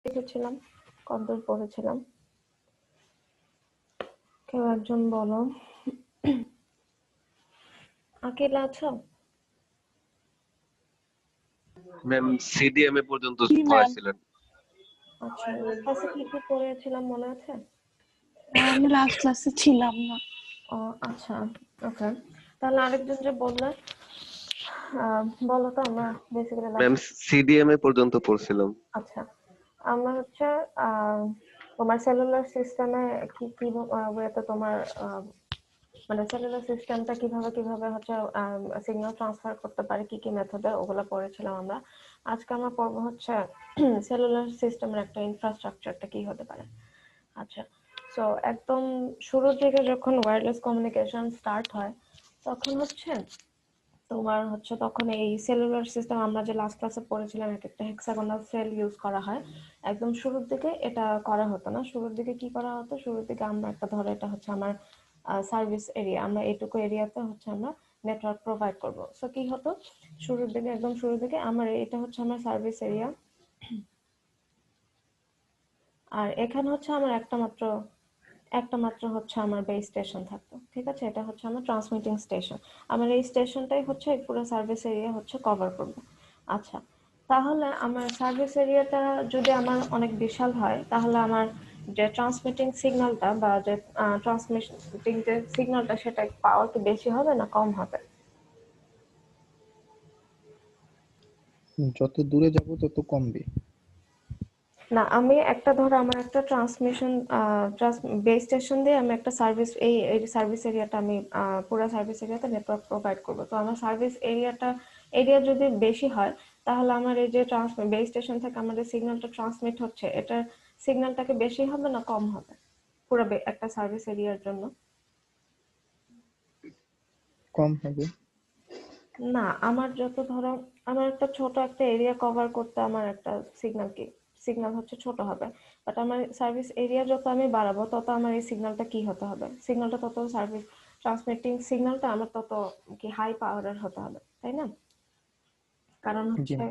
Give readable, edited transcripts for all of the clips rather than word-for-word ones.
লিখেছিলাম, কতদূর পড়েছিলাম? কেউ একজন বলো। আকিলা আছো? ম্যাম সিডিএমএ পর্যন্ত জি ম্যাম। পড়াইছিলেন। আচ্ছা, ক্লাসে কি কি পড়েছিলাম মনে আছে? আমি লাস্ট ক্লাসে ছিলাম না। ও আচ্ছা, ওকে। তাহলে আরেকজন যে বললে, বলো তো। আমরা বেসিক্যালি ম্যাম সিডিএমএ পর্যন্ত পড়ছিলাম। আচ্ছা, আমরা হচ্ছে তোমার সেলুলার সিস্টেমে কি কি ওয়েতে তোমার মানে সেলুলার সিস্টেমটা কিভাবে কিভাবে হচ্ছে সিগন্যাল ট্রান্সফার করতে পারে, কি কি মেথডে, ওগুলো পড়েছিলাম আমরা। আজকে আমরা পড়বো হচ্ছে সেলুলার সিস্টেমের একটা ইনফ্রাস্ট্রাকচারটা কি হতে পারে। আচ্ছা, সো একদম শুরুর দিকে যখন ওয়্যারলেস কমিউনিকেশন স্টার্ট হয় তখন হচ্ছে তোমার হচ্ছে তখন এই সেলুলার সিস্টেম আমরা যে লাস্ট ক্লাসে পড়েছিলাম এক একটা হেক্সাগোনাল সেল ইউজ করা হয়। একদম শুরুর দিকে এটা করা হতো না। শুরুর দিকে কি করা হতো? শুরুর দিকে আমরা একটা ধরো এটা হচ্ছে আমার সার্ভিস এরিয়া, আমরা এইটুকু এরিয়াতে হচ্ছে আমরা নেটওয়ার্ক প্রোভাইড করব। সো কি হতো শুরুর দিকে, একদম শুরুর দিকে আমার এটা হচ্ছে আমার সার্ভিস এরিয়া, আর এখানে হচ্ছে আমার একটা মাত্র হচ্ছে আমার বেস স্টেশন থাকতো। ঠিক আছে, এটা হচ্ছে আমার ট্রান্সমিটিং স্টেশন। আমার এই স্টেশনটাই হচ্ছে এই পুরো সার্ভিস এরিয়া হচ্ছে কভার করবে। আচ্ছা, তাহলে আমার সার্ভিস এরিয়াটা যদি আমার অনেক বিশাল হয় তাহলে আমার যে ট্রান্সমিটিং সিগন্যালটা বা যে ট্রান্সমিটিং যে সিগন্যালটা সেটা পাওয়ার কি বেশি হবে না কম হবে? যত দূরে যাব তত কমবে। না, আমি একটা ধরো আমার একটা ট্রান্সমিশন বেস স্টেশন দিয়ে আমি একটা সার্ভিস এই সার্ভিস এরিয়াটা আমি পুরো সার্ভিস এরিয়াতে নেটওয়ার্ক প্রোভাইড করব। তো আমার সার্ভিস এরিয়া যদি বেশি হয় তাহলে আমার এই যে বেস স্টেশন থেকে আমাদের সিগন্যালটা ট্রান্সমিট হচ্ছে, এটার সিগন্যালটাকে বেশি হবে না কম হবে পুরো একটা সার্ভিস এরিয়ার জন্য? কম হবে। না, আমার যত ধরো আমার একটা ছোট একটা এরিয়া কভার করতে আমার একটা সিগন্যাল হচ্ছে ছোট হবে, বাট আমার সার্ভিস এরিয়া যত আমি বাড়াবো তত আমার এই সিগন্যালটা কি হতে হবে, সিগন্যালটা তত সার্ভিস ট্রান্সমিটিং সিগন্যালটা আমার তত কি হাই পাওয়ারের হতে হবে, তাই না? কারণ জি হচ্ছে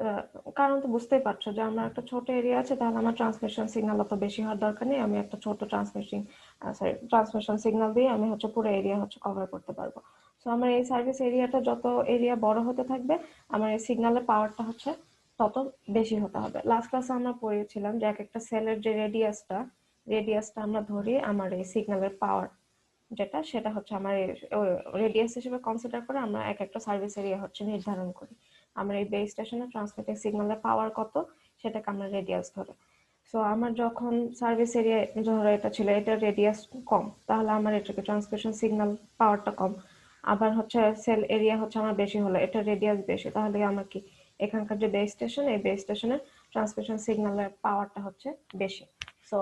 আহ, কারণ তো বুঝতেই পারছো যে আমার একটা ছোট এরিয়া আছে, তাহলে আমার ট্রান্সমিশন সিগন্যাল অত বেশি হওয়ার দরকার নেই। আমি একটা ছোট ট্রান্সমিশন সিগন্যাল দিয়ে আমি হচ্ছে পুরো এরিয়া হচ্ছে কভার করতে পারবো। সো আমার এই সার্ভিস এরিয়াটা যত এরিয়া বড় হতে থাকবে আমার এই সিগন্যালের পাওয়ারটা হচ্ছে তত বেশি হতে হবে। লাস্ট ক্লাসে আমরা পড়েছিলাম যে এক একটা সেলের যে রেডিয়াসটা আমরা ধরি আমার এই সিগন্যালের পাওয়ার যেটা, সেটা হচ্ছে আমার রেডিয়াস হিসেবে কনসিডার করে আমরা এক একটা সার্ভিস এরিয়া হচ্ছে নির্ধারণ করি। আমার এই বেস স্টেশনে ট্রান্সমিটিং সিগন্যালের পাওয়ার কত সেটাকে আমরা রেডিয়াস ধরে। সো আমার যখন সার্ভিস এরিয়া ধরো এটা ছিল, এটার রেডিয়াস কম, তাহলে আমার এটাকে ট্রান্সমিশন সিগন্যাল পাওয়ারটা কম। আবার হচ্ছে সেল এরিয়া হচ্ছে আমার বেশি হলো, এটার রেডিয়াস বেশি, তাহলে আমার কি এখানকার যে বেস স্টেশন, এই বেস স্টেশনের ট্রান্সমিশন সিগন্যালের পাওয়ারটা হচ্ছে বেশি। সো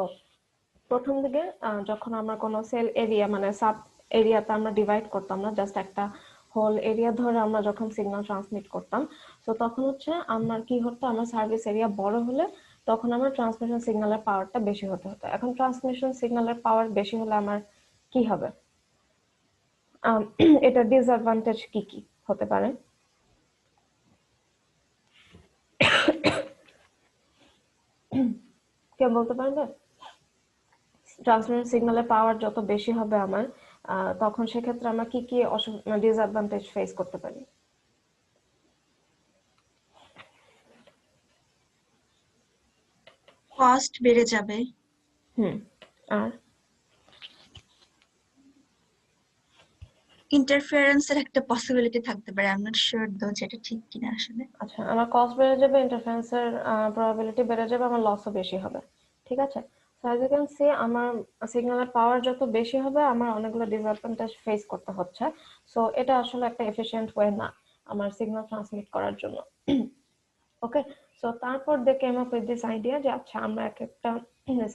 প্রথম দিকে যখন আমরা কোনো সেল এরিয়া মানে সাব এরিয়াতে আমরা ডিভাইড করতাম না, জাস্ট একটা হোল এরিয়া ধরে আমরা যখন সিগন্যাল ট্রান্সমিট করতাম, তো তখন হচ্ছে আমার কি হতো, আমার সার্ভিস এরিয়া বড় হলে তখন আমার ট্রান্সমিশন সিগন্যালের পাওয়ারটা বেশি হতে হতো। এখন ট্রান্সমিশন সিগন্যালের পাওয়ার বেশি হলে আমার কি হবে? এটা ডিসঅ্যাডভান্টেজ কি কি হতে পারে? কেউ বলতে পারবে? ট্রান্সমিশন সিগন্যালের পাওয়ার যত বেশি হবে আমার, তখন সেক্ষেত্রে আমরা কি কি ডিসঅ্যাডভান্টেজ ফেস করতে পারি? কস্ট বেড়ে যাবে। আর ইন্টারফারেন্সের একটা পসিবিলিটি থাকতে পারে। আই এম নট শিওর দো যেটা ঠিক কিনা আসলে। আচ্ছা, আমার কস্ট বেড়ে যাবে, ইন্টারফারেন্সের প্রবাবিলিটি বেড়ে যাবে, আমার লসও বেশি হবে। ঠিক আছে, so as you can see আমার সিগন্যালের পাওয়ার যত বেশি হবে আমার অনেকগুলো ডিসঅ্যাডভান্টেজ ফেস করতে হচ্ছে। সো এটা আসলে একটা এফিশিয়েন্ট ওয়ে না আমার সিগন্যাল ট্রান্সমিট করার জন্য। ওকে, সো তারপর they came up with this idea যে আচ্ছা আমরা এক একটা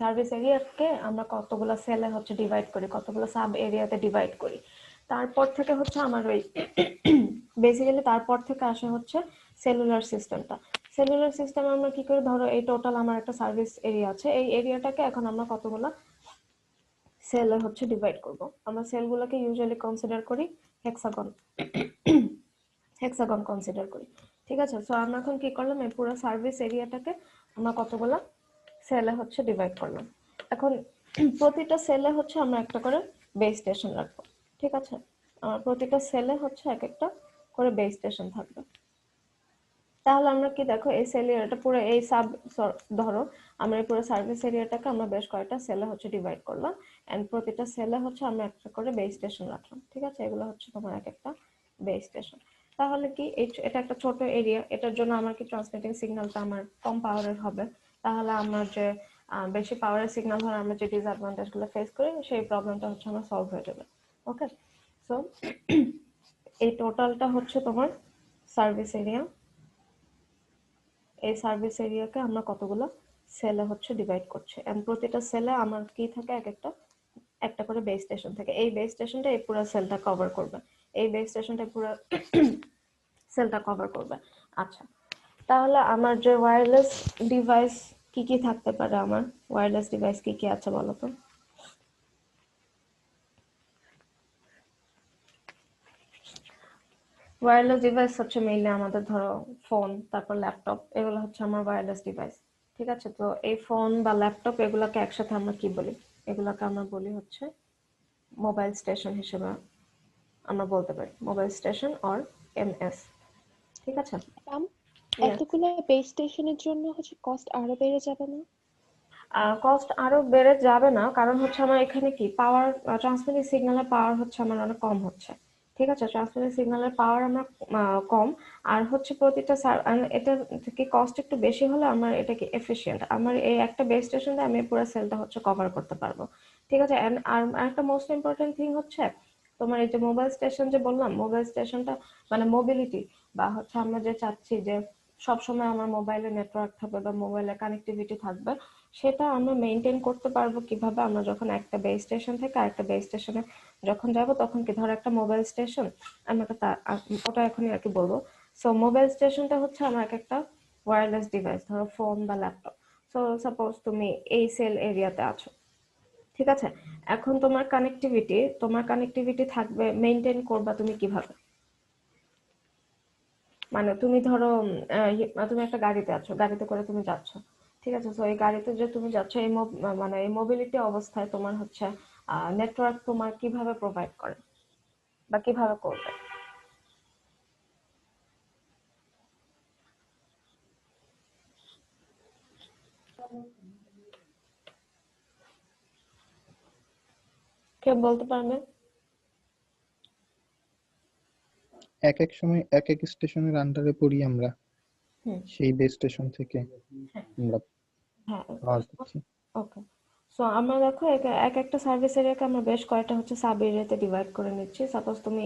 সার্ভিস এরিয়াকে আমরা কতগুলো সেলে হচ্ছে ডিভাইড করি, কতগুলো সাব এরিয়াতে ডিভাইড করি। তারপর থেকে হচ্ছে আমার ওই বেসিক্যালি তারপর থেকে আসে হচ্ছে সেলুলার সিস্টেমটা। সেলুলার সিস্টেম আমরা কি করি, ধরো এই টোটাল আমার একটা সার্ভিস এরিয়া আছে, এই এরিয়াটাকে এখন আমরা কতগুলো সেলে হচ্ছে ডিভাইড করব। আমরা সেলগুলোকে ইউজুয়ালি কনসিডার করি হেক্সাগন কনসিডার করি। ঠিক আছে, সো আমরা এখন কি করলাম, এই পুরো সার্ভিস এরিয়াটাকে আমরা কতগুলো সেলে হচ্ছে ডিভাইড করলাম। এখন প্রতিটা সেলে হচ্ছে আমরা একটা করে বেস স্টেশন রাখবো, ঠিক আছে? আমার প্রতিটা সেলে হচ্ছে এক একটা করে বেস স্টেশন থাকবে। তাহলে আমরা কি দেখো, এই সেল এরিয়াটা পুরো এই সাব, ধরো আমরা এই পুরো সার্ভিস এরিয়াটাকে আমরা বেশ কয়েকটা সেলে হচ্ছে ডিভাইড করলাম, এন্ড প্রতিটা সেলে হচ্ছে আমরা একটা করে বেস স্টেশন রাখলাম, ঠিক আছে? এগুলো হচ্ছে তোমার এক একটা বেস স্টেশন। তাহলে কি এটা একটা ছোট এরিয়া, এটার জন্য আমার কি ট্রান্সমিটিং সিগন্যালটা আমার কম পাওয়ারের হবে। তাহলে আমার যে বেশি পাওয়ারের সিগন্যাল হয় আমরা যে ডিসঅ্যাডভান্টেজ গুলো ফেস করি সেই প্রবলেমটা হচ্ছে আমার সলভ হয়ে যাবে। ওকে, সো এই টোটালটা হচ্ছে তোমার সার্ভিস এরিয়া। এই সার্ভিস এরিয়াকে আমরা কতগুলো সেলে হচ্ছে ডিভাইড করছে, এন্ড প্রতিটা সেলে আমার কি থাকে, এক একটা একটা করে বেস স্টেশন থাকে। এই বেস স্টেশনটা এই পুরো সেলটা কভার করবে, এই বেস স্টেশনটা পুরো সেলটা কভার করবে। আচ্ছা, তাহলে আমার যে ওয়্যারলেস ডিভাইস কি কি থাকতে পারে, আমার ওয়্যারলেস ডিভাইস কি কি আছে বলো তো? ওয়্যারলেস ডিভাইস হচ্ছে মেইনলি আমাদের ধরো ফোন, তারপর ল্যাপটপ, এগুলো হচ্ছে আমার ওয়্যারলেস ডিভাইস, ঠিক আছে? তো এই ফোন বা ল্যাপটপ এগুলোকে একসাথে আমরা কি বলি? এগুলোকে আমরা বলি হচ্ছে মোবাইল স্টেশন হিসেবে আমরা বলতে পারি, মোবাইল স্টেশন অর এমএস, ঠিক আছে? Ma'am, Yes. এতগুলো বেস স্টেশনের জন্য হচ্ছে কস্ট আরো বেড়ে যাবে না? কস্ট আরো বেড়ে যাবে না, কারণ হচ্ছে আমার এখানে কি পাওয়ার, ট্রান্সমিটিং সিগন্যালের পাওয়ার হচ্ছে আমার অনেক কম হচ্ছে, ঠিক আছে? ট্রান্সমিটিং সিগন্যালের পাওয়ার আমার কম, আর হচ্ছে প্রতিটা এটা থেকে কস্ট একটু বেশি হলে আমার এটা কি এফিশিয়েন্ট, আমার এই একটা বেস স্টেশন দিয়ে আমি পুরো সেলটা হচ্ছে কভার করতে পারবো, ঠিক আছে? আর একটা মোস্ট ইম্পর্টেন্ট থিং হচ্ছে তোমার এই যে মোবাইল স্টেশন যে বললাম, মোবাইল স্টেশনটা মানে মোবিলিটি, বা হচ্ছে আমরা যে চাচ্ছি যে সবসময় আমার মোবাইলে নেটওয়ার্ক থাকবে বা মোবাইলে কানেক্টিভিটি থাকবে, সেটা আমরা মেনটেন করতে পারবো কিভাবে? আমরা যখন একটা বেস স্টেশন থেকে আরেকটা বেস স্টেশনে যখন যাব, তখন কি ধরো একটা মোবাইল স্টেশন, আমি ওটা এখনই আর কি বলবো। সো মোবাইল স্টেশনটা হচ্ছে আমার এক একটা ওয়্যারলেস ডিভাইস, ধরো ফোন বা ল্যাপটপ। সো সাপোজ তুমি এই সেল এরিয়াতে আছো, ঠিক আছে? এখন তোমার কানেক্টিভিটি থাকবে, মেনটেন করবা তুমি কিভাবে? মানে তুমি ধরো তুমি একটা গাড়িতে আছো, গাড়িতে করে তুমি যাচ্ছ, ঠিক আছে? তো এই গাড়িতে যে তুমি যাচ্ছ, মানে এই মোবিলিটি অবস্থায় তোমার হচ্ছে নেটওয়ার্ক তোমার কিভাবে প্রোভাইড করে বা কিভাবে করবে? কেউ বলতে পারবে? এক এক সময় এক এক স্টেশনের আন্ডারে পড়ি আমরা, হুম, সেই বেস স্টেশন থেকে আমরা হ্যাঁ, পাওয়ার দিচ্ছি। ওকে। সো আমরা দেখো এক একটা সার্ভিস এরিয়াকে আমরা বেশ কয়েকটা হচ্ছে সাব এরিয়াতে ডিভাইড করে নিচ্ছি। সাপোজ তুমি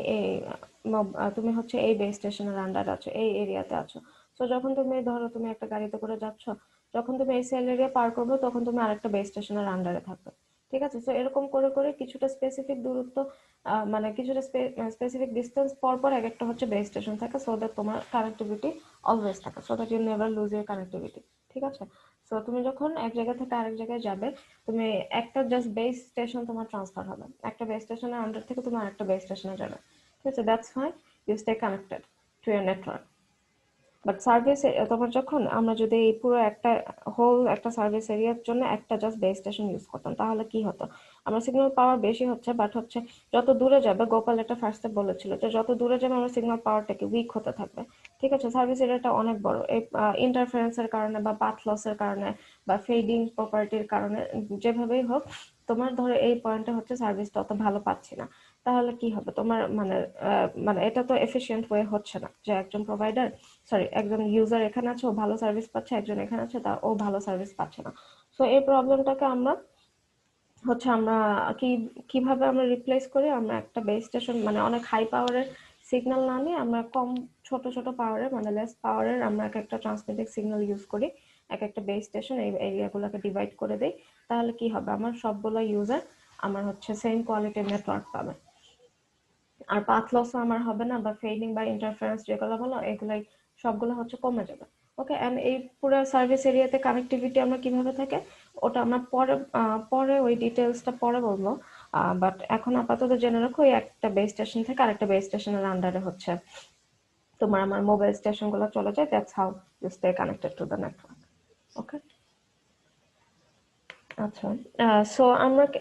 তুমি হচ্ছে এই বেস স্টেশনের আন্ডার আছো, এই এরিয়াতে আছো। সো যখন তুমি ধরো তুমি একটা গাড়িতে করে যাচ্ছ, যখন তুমি এই সেল এরিয়া পার করবে, তখন তুমি আরেকটা বেস স্টেশনের আন্ডারে থাকবে, ঠিক আছে? সো এরকম করে করে কিছুটা স্পেসিফিক দূরত্ব, মানে কিছুটা স্পেসিফিক ডিস্টেন্স পর পর এক একটা হচ্ছে বেস স্টেশন থাকে, সো দ্যাট তোমার কানেক্টিভিটি অলওয়েজ থাকে, so that you never lose your connectivity, ঠিক আছে? সো তুমি যখন এক জায়গা থেকে আরেক জায়গায় যাবে, তুমি একটা জাস্ট বেস স্টেশন তোমার ট্রান্সফার হবে, একটা বেস স্টেশনের আন্ডার থেকে তুমি আরেকটা বেস স্টেশনে যাবে, ঠিক আছে? That's why you stay connected to your network. But service তোমার যখন আমরা যদি এই পুরো একটা হোল একটা সার্ভিস এরিয়ার জন্য একটা জাস্ট বেস স্টেশন ইউজ করতাম, তাহলে কি হতো? আমার সিগন্যাল পাওয়ার বেশি হচ্ছে, বাট হচ্ছে যত দূরে যাবে, গোপাল এটা ফার্স্টে বলেছিল যে যত দূরে যাবে আমার সিগন্যাল পাওয়ারটাকে উইক হতে থাকবে, ঠিক আছে? সার্ভিস এরিয়াটা অনেক বড়, এই ইন্টারফারেন্সের কারণে বা পাথ লসের কারণে বা ফেডিং প্রপার্টির কারণে, যেভাবেই হোক, তোমার ধরো এই পয়েন্টে হচ্ছে সার্ভিসটা অত ভালো পাচ্ছি না, তাহলে কি হবে তোমার? মানে এটা তো এফিশিয়েন্ট ওয়ে হচ্ছে না যে একজন প্রোভাইডার, সরি, একজন ইউজার এখানে আছে, ও ভালো সার্ভিস পাচ্ছে, একজন এখানে আছে, তা ও ভালো সার্ভিস পাচ্ছে না। সো এই প্রবলেমটাকে আমরা কি কিভাবে আমরা রিপ্লেস করি? আমরা একটা বেস স্টেশন মানে অনেক হাই পাওয়ারের সিগন্যাল না নিয়ে আমরা কম ছোট ছোট পাওয়ারের মানে লেস পাওয়ারের আমরা এক একটা ট্রান্সমিটিং সিগন্যাল ইউজ করি, এক একটা বেস স্টেশন এই এরিয়াগুলোকে ডিভাইড করে দেই। তাহলে কি হবে? আমার সবগুলো ইউজার আমার হচ্ছে সেম কোয়ালিটির নেটওয়ার্ক পাবে, আর পাথ লসও আমার হবে না, বা ফেডিং বা ইন্টারফারেন্স যেগুলো বলো এগুলাই সবগুলো হচ্ছে কমে যাবে। ওকে, এন্ড এই পুরো সার্ভিস এরিয়াতে কানেক্টিভিটি আমরা কিভাবে থাকে ওটা আমরা পরে ওই ডিটেলসটা পরে বলবো। বাট এখন আপাতত জেনে রাখো, এই একটা বেস স্টেশন থেকে আরেকটা বেস স্টেশনের আন্ডারে হচ্ছে তোমার আমার মোবাইল স্টেশন গুলো চলে যায়। That's how you stay connected to the network. Okay, আচ্ছা, সো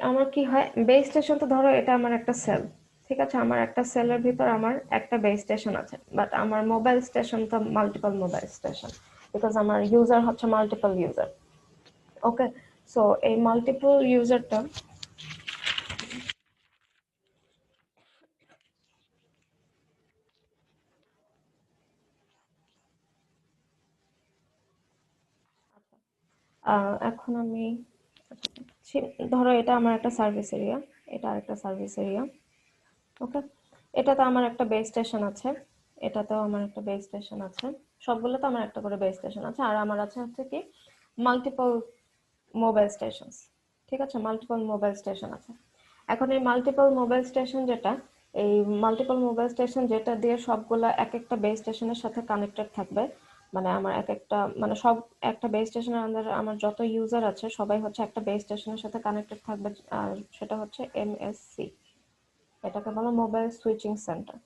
আমার কি হয়, বেস স্টেশন তো ধরো এটা আমার একটা সেল, ঠিক আছে, আমার একটা সেলের ভিতর আমার একটা বেস স্টেশন আছে, বাট আমার মোবাইল স্টেশন তো মাল্টিপল মোবাইল স্টেশন, বিকজ আমার ইউজার হচ্ছে মাল্টিপল ইউজার। ওকে, সো এই মাল্টিপল ইউজারটা, এখন আমি ধরো এটা আমার একটা সার্ভিস এরিয়া, এটা আরেকটা সার্ভিস এরিয়া। ওকে, এটাতে আমার একটা বেস স্টেশন আছে, এটাতেও আমার একটা বেস স্টেশন আছে, সবগুলোতে আমার একটা করে বেস স্টেশন আছে, আর আমার আছে হচ্ছে কি মাল্টিপল মোবাইল স্টেশন, ঠিক আছে, মাল্টিপল মোবাইল স্টেশন আছে। এখন এই মাল্টিপল মোবাইল স্টেশন যেটা, এই মাল্টিপল মোবাইল স্টেশন যেটা দিয়ে সবগুলা এক একটা বেস স্টেশনের সাথে কানেক্টেড থাকবে, মানে আমার এক একটা মানে সব একটা বেস স্টেশনের আন্ডারে আমার যত ইউজার আছে সবাই হচ্ছে একটা বেস স্টেশনের সাথে কানেক্টেড থাকবে, আর সেটা হচ্ছে এমএসসি, এটাকে বলো মোবাইল সুইচিং সেন্টার।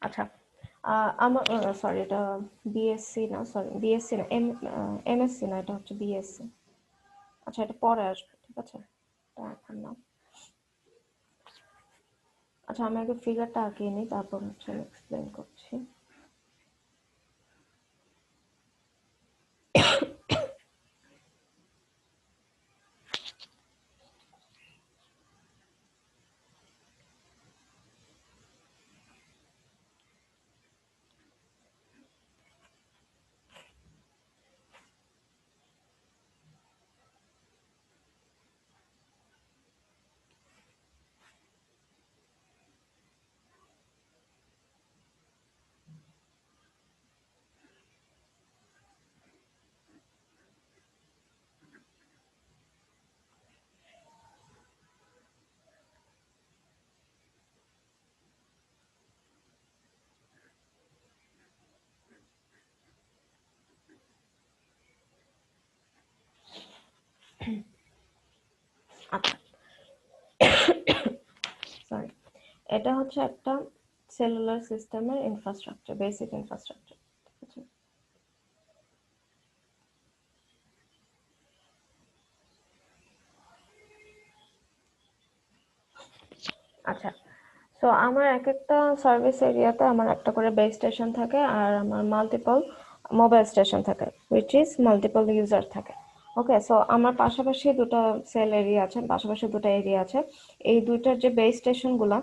আচ্ছা, আমার সরি, এটা বিএসসি না, সরি বিএসসি না, এমএসসি না, এটা হচ্ছে বিএসসি। আচ্ছা, এটা পরে আসবে, ঠিক আছে, এটা এখন না। আচ্ছা, আমি আগে ফিগারটা আঁকিয়ে নিই, তারপর হচ্ছে আমি এক্সপ্লেন করছি। আচ্ছা, সরি, এটা হচ্ছে একটা সেলুলার সিস্টেমের ইনফ্রাস্ট্রাকচার, বেসিক ইনফ্রাস্ট্রাকচার, ঠিক আছে। আচ্ছা, সো আমার এক একটা সার্ভিস এরিয়াতে আমার একটা করে বেস স্টেশন থাকে, আর আমার মাল্টিপল মোবাইল স্টেশন থাকে, হুইচ ইজ মাল্টিপল ইউজার থাকে। ওকে, সো আমার পাশাপাশি দুটো সেল এরিয়া আছে, পাশাপাশি দুটো এরিয়া আছে। এই দুইটার যে বেস স্টেশনগুলো,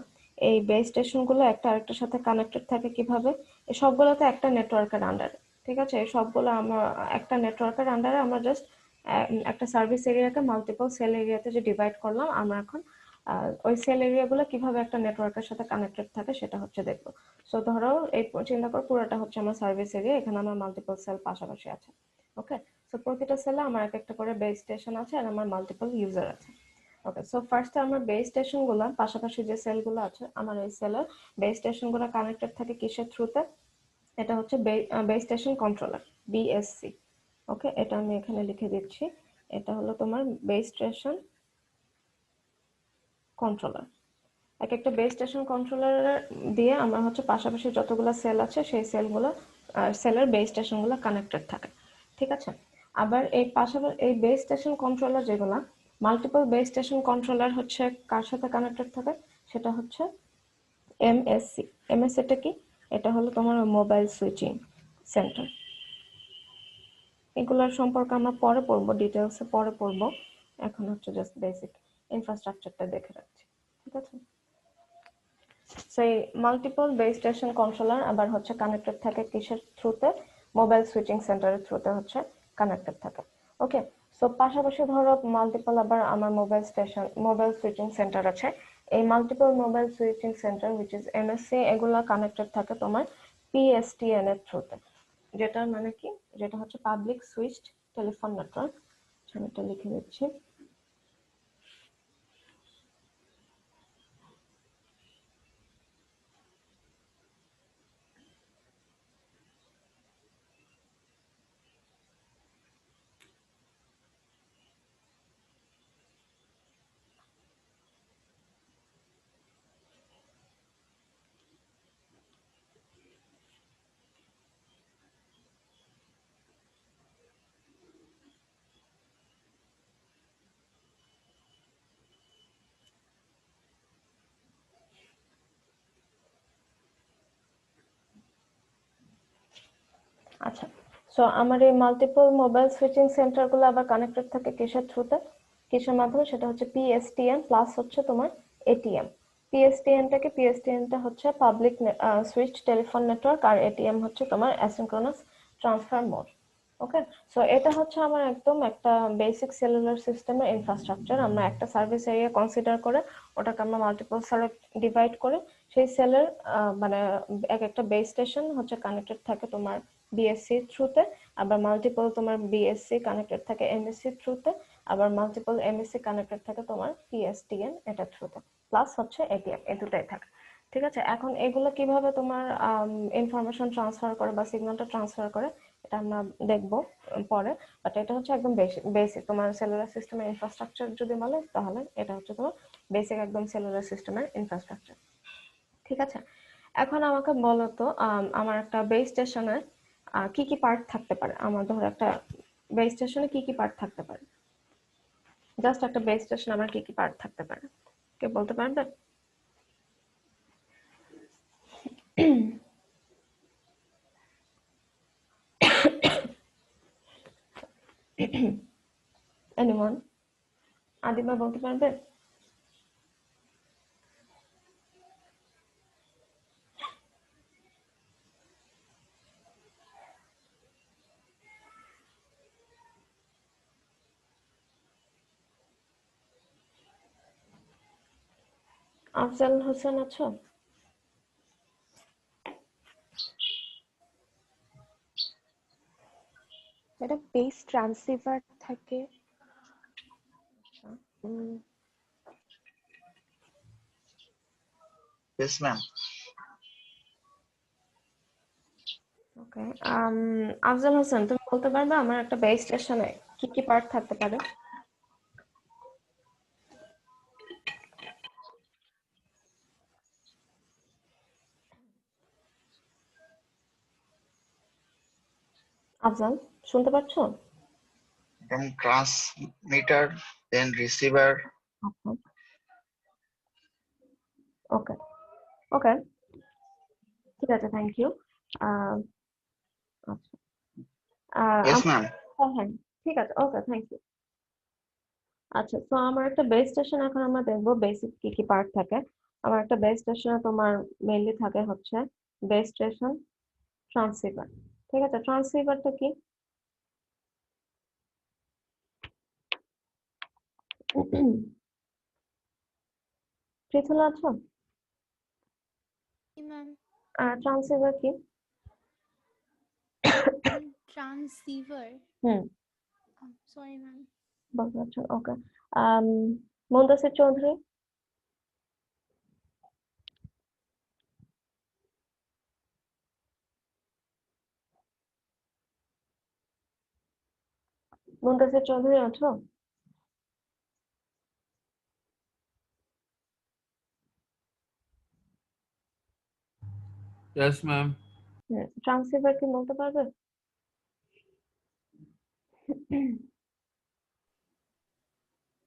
এই বেস স্টেশনগুলো একটা আরেকটার সাথে কানেক্টেড থাকে কিভাবে, এই সবগুলোতে একটা নেটওয়ার্কের আন্ডারে, ঠিক আছে, এই সবগুলো আমার একটা নেটওয়ার্কের আন্ডারে, আমরা জাস্ট একটা সার্ভিস এরিয়াকে মাল্টিপল সেল এরিয়াতে যে ডিভাইড করলাম, আমরা এখন ওই সেল এরিয়াগুলো কিভাবে একটা নেটওয়ার্কের সাথে কানেক্টেড থাকে সেটা হচ্ছে দেখবো। সো ধরো এই চিন্তা করো পুরোটা হচ্ছে আমার সার্ভিস এরিয়া, এখানে আমার মাল্টিপল সেল পাশাপাশি আছে। ওকে, সো প্রতিটা সেলে আমার এক একটা করে বেস স্টেশন আছে, আর আমার মাল্টিপল ইউজার আছে। ওকে, সো ফার্স্টে আমার বেস স্টেশন গুলো, পাশাপাশি যে সেলগুলো আছে আমার এই সেলের বেস স্টেশন গুলো কানেক্টেড থাকে কিসের থ্রুতে, এটা হচ্ছে বেস স্টেশন কন্ট্রোলার, বিএসসি। ওকে, এটা আমি এখানে লিখে দিচ্ছি, এটা হলো তোমার বেস স্টেশন কন্ট্রোলার। এক একটা বেস স্টেশন কন্ট্রোলার দিয়ে আমার হচ্ছে পাশাপাশি যতগুলো সেল আছে সেই সেলগুলো, সেলের বেস স্টেশনগুলো কানেক্টেড থাকে, ঠিক আছে। আবার এই পাশাপাশি এই বেস স্টেশন কন্ট্রোলার যেগুলো, মাল্টিপল বেস স্টেশন কন্ট্রোলার হচ্ছে কার সাথে কানেক্টেড থাকে, সেটা হচ্ছে এমএসসি। এমএসসিটা কি, এটা হলো তোমার মোবাইল সুইচিং সেন্টার। এগুলোর সম্পর্কে আমরা পরে পড়বো, ডিটেলসে পরে পড়বো, এখন হচ্ছে জাস্ট বেসিক ইনফ্রাস্ট্রাকচারটা দেখে রাখছি, ঠিক আছে। সেই মাল্টিপল বেস স্টেশন কন্ট্রোলার আবার হচ্ছে কানেক্টেড থাকে কিসের থ্রুতে, মোবাইল সুইচিং সেন্টারের থ্রুতে হচ্ছে কানেক্টেড থাকে। ওকে, সো পাশাপাশি ধরো মাল্টিপল আবার আমার মোবাইল সুইচিং সেন্টার আছে, এই multiple mobile switching centre which is MSc, এগুলা কানেক্টেড থাকে তোমার পিএসটিএন এর থ্রুতে, যেটার মানে কি, যেটা হচ্ছে পাবলিক সুইচড টেলিফোন নেটওয়ার্ক। আমি এটা লিখে দিচ্ছি। সো আমার এই মাল্টিপল মোবাইল সুইচিং সেন্টার গুলো আবার কানেক্টেড থাকে কিসের থ্রুতে, কিসের মাধ্যমে, সেটা হচ্ছে পিএসটিএন প্লাস হচ্ছে তোমার এটিএম। পিএসটিএনটা হচ্ছে পাবলিক সুইচ টেলিফোন নেটওয়ার্ক, আর এটিএম হচ্ছে তোমার অ্যাসিনক্রোনাস ট্রান্সফার মোড। ওকে, সো এটা হচ্ছে আমার একদম একটা বেসিক সেলুলার সিস্টেমের ইনফ্রাস্ট্রাকচার। আমরা একটা সার্ভিস এরিয়া কনসিডার করে ওটাকে আমরা মাল্টিপল সেলে ডিভাইড করে সেই সেলের মানে এক একটা বেস স্টেশন হচ্ছে কানেক্টেড থাকে তোমার বিএসসি থ্রুতে, আবার মাল্টিপল তোমার বিএসসি কানেক্টেড থাকে এমএসসি থ্রুতে, আবার মাল্টিপল এমএসসি কানেক্টেড থাকে তোমার পিএসটিএন এটা থ্রুতে, প্লাস হচ্ছে এটিএম, এই দুটাই থাকে। ঠিক আছে, এখন এগুলো কিভাবে তোমার ইনফরমেশন ট্রান্সফার করে বা সিগন্যালটা ট্রান্সফার করে এটা আমরা দেখবো পরে। বাট এটা হচ্ছে একদম বেসিক তোমার সেলুলার সিস্টেমের ইনফ্রাস্ট্রাকচার যদি বলে তাহলে এটা হচ্ছে তোমার বেসিক একদম সেলুলার সিস্টেমের ইনফ্রাস্ট্রাকচার। ঠিক আছে, এখন আমাকে বলো তো আমার একটা বেস স্টেশনে কি কি পার্ট থাকতে পারে। আমার ধরো একটা বেস স্টেশনে কি কি পার্ট থাকতে পারে, জাস্ট একটা বেস স্টেশন আমার কি কি পার্ট থাকতে পারে, কে বলতে পারবে? এনিওয়ান? আদিবা বলতে পারবে? আফজাল হোসেন আছো? একটা বেস ট্রান্সসিভার থাকে, Yes, ma'am. ওকে, আফজাল হোসেন তুমি বলতে পারবে আমার একটা বেস স্টেশনে কি কি পার্ট থাকতে পারে? আফজাল, শুনতে পাচ্ছো? From transmitter, then receiver. ওকে ওকে, ঠিক আছে, থ্যাংক ইউ। আচ্ছা, Yes, ma'am. হ্যাঁ, ঠিক আছে, ওকে, থ্যাংক ইউ। আচ্ছা, তো আমার একটা বেস স্টেশন, এখন আমরা দেখবো বেসিক কি কি পার্ট থাকে। আমার একটা বেস স্টেশনে তোমার মেইনলি থাকে হচ্ছে বেস স্টেশন ট্রান্সসিভার। ঠিক আছে, ট্রান্সসিভারটা কি? পৃথুলা আছো? ম্যাম। ট্রান্সসিভার কি? ট্রান্সসিভার, হুম, সরি ম্যাম। বলতে পারছো, ওকে। মুনতাসির চৌধুরী? মুনতাসির চৌধুরী আছো? Yes, ma'am. ট্রান্সসিভার কি বলতে পারবে?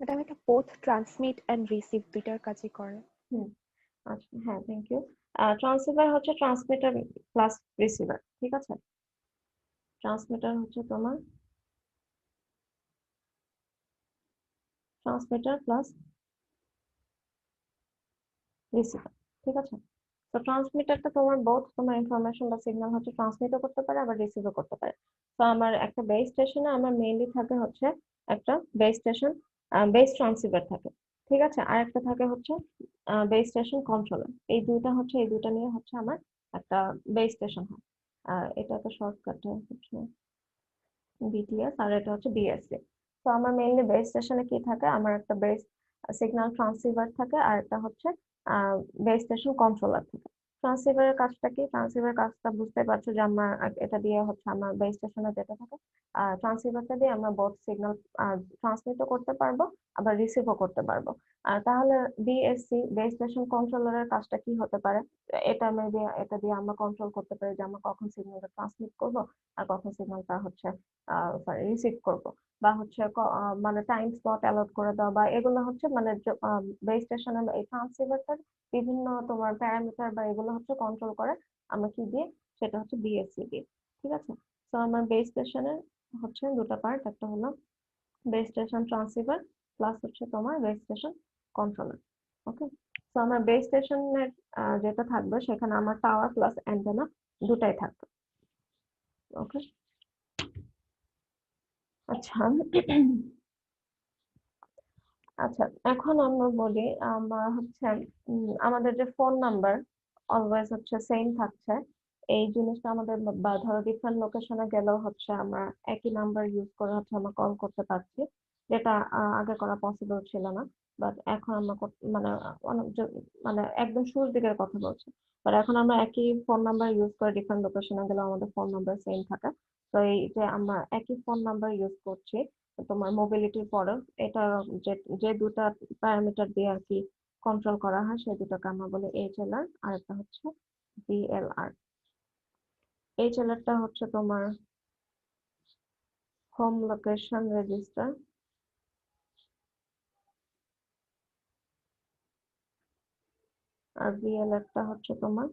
এটা একটা বোথ ট্রান্সমিট এন্ড রিসিভ দুইটার কাজই করে। হুম, আচ্ছা, হ্যাঁ, থ্যাংক ইউ। ট্রান্সসিভার হচ্ছে ট্রান্সমিটার প্লাস রিসিভার। ঠিক আছে, ট্রান্সমিটার হচ্ছে তোমার ট্রান্সমিটার প্লাস রিসিভার। ঠিক আছে, তো ট্রান্সমিটারটা তোমার বোথ তোমার ইনফরমেশন বা সিগন্যাল হচ্ছে ট্রান্সমিটও করতে পারে আবার রিসিভও করতে পারে। তো আমার একটা বেস স্টেশনে আমার মেইনলি থাকে হচ্ছে একটা বেস স্টেশন বেস ট্রান্সিভার থাকে। ঠিক আছে, আর একটা থাকে হচ্ছে বেস স্টেশন কন্ট্রোলার। এই দুইটা নিয়ে হচ্ছে আমার একটা বেস স্টেশন হয়। এটা একটা শর্টকাটে হচ্ছে বিটিএস, আর এটা হচ্ছে বিএসসি। তো আমার মেইনলি বেস স্টেশনে কি থাকে, আমার একটা বেস সিগন্যাল ট্রান্সিভার থাকে, আর একটা হচ্ছে বেস স্টেশন কন্ট্রোলার থাকে। ট্রান্সিভারের কাজটা কি? ট্রান্সিভারের কাজটা বুঝতে পারছো যে আমার এটা দিয়ে হচ্ছে আমার বেস স্টেশনে যেটা থাকে, ট্রান্সিভারটা দিয়ে আমরা বোথ সিগন্যাল ট্রান্সমিটও করতে পারবো আবার রিসিভও করতে পারবো। তাহলে বিএসসি বেস স্টেশন কন্ট্রোলারের কাজটা কি হতে পারে? এটা দিয়ে আমরা কন্ট্রোল করতে পারি যে আমরা কখন সিগন্যালটা ট্রান্সমিট করব আর কখন সিগন্যালটা হচ্ছে সরি রিসিভ করব, বা হচ্ছে মানে টাইম স্লট অ্যালট করে দেওয়া, বা এগুলো হচ্ছে মানে বেস স্টেশনে এই ট্রান্সসিভারটার বিভিন্ন তোমার প্যারামিটার বা এগুলো হচ্ছে কন্ট্রোল করে আমরা কি দিয়ে, সেটা হচ্ছে বিএসসি দিয়ে। ঠিক আছে, তো তো আমার বেস স্টেশনের হচ্ছে দুটো পার্ট, একটা হলো বেস স্টেশন ট্রান্সসিভার প্লাস হচ্ছে তোমার বেস স্টেশন কন্ট্রোলার। ওকে, তো আমার বেস স্টেশনের যেটা থাকবে সেখানে আমার টাওয়ার প্লাস অ্যান্টেনা দুটাই থাকবে। ওকে, আচ্ছা আচ্ছা, এখন আমরা বলি আমরা হচ্ছে আমাদের যে ফোন নাম্বার অলওয়েজ হচ্ছে সেম থাকছে, এই জিনিসটা আমাদের বা ধরো ডিফারেন্ট লোকেশনে গেলেও হচ্ছে আমরা একই নাম্বার ইউজ করে হচ্ছে আমরা কল করতে পারছি, যেটা আগে করা পসিবল ছিল না। বাট এখন আমরা মানে অনেক মানে একদম শুরুর দিকের কথা বলছি, বাট এখন আমরা একই ফোন নাম্বার ইউজ করে ডিফারেন্ট লোকেশনে গেলেও আমাদের ফোন নাম্বার সেম থাকে। তো এই যে আমরা একই ফোন নাম্বার ইউজ করছি তোমার মোবিলিটির পরে, এটা যে যে দুটা প্যারামিটার দিয়ে আর কি কন্ট্রোল করা হয় সেই দুটাকে আমরা বলি এইচএলআর, আর একটা হচ্ছে ভিএলআর। এইচএলআরটা হচ্ছে তোমার হোম লোকেশন রেজিস্টার, আর ভিএলআরটা হচ্ছে তোমার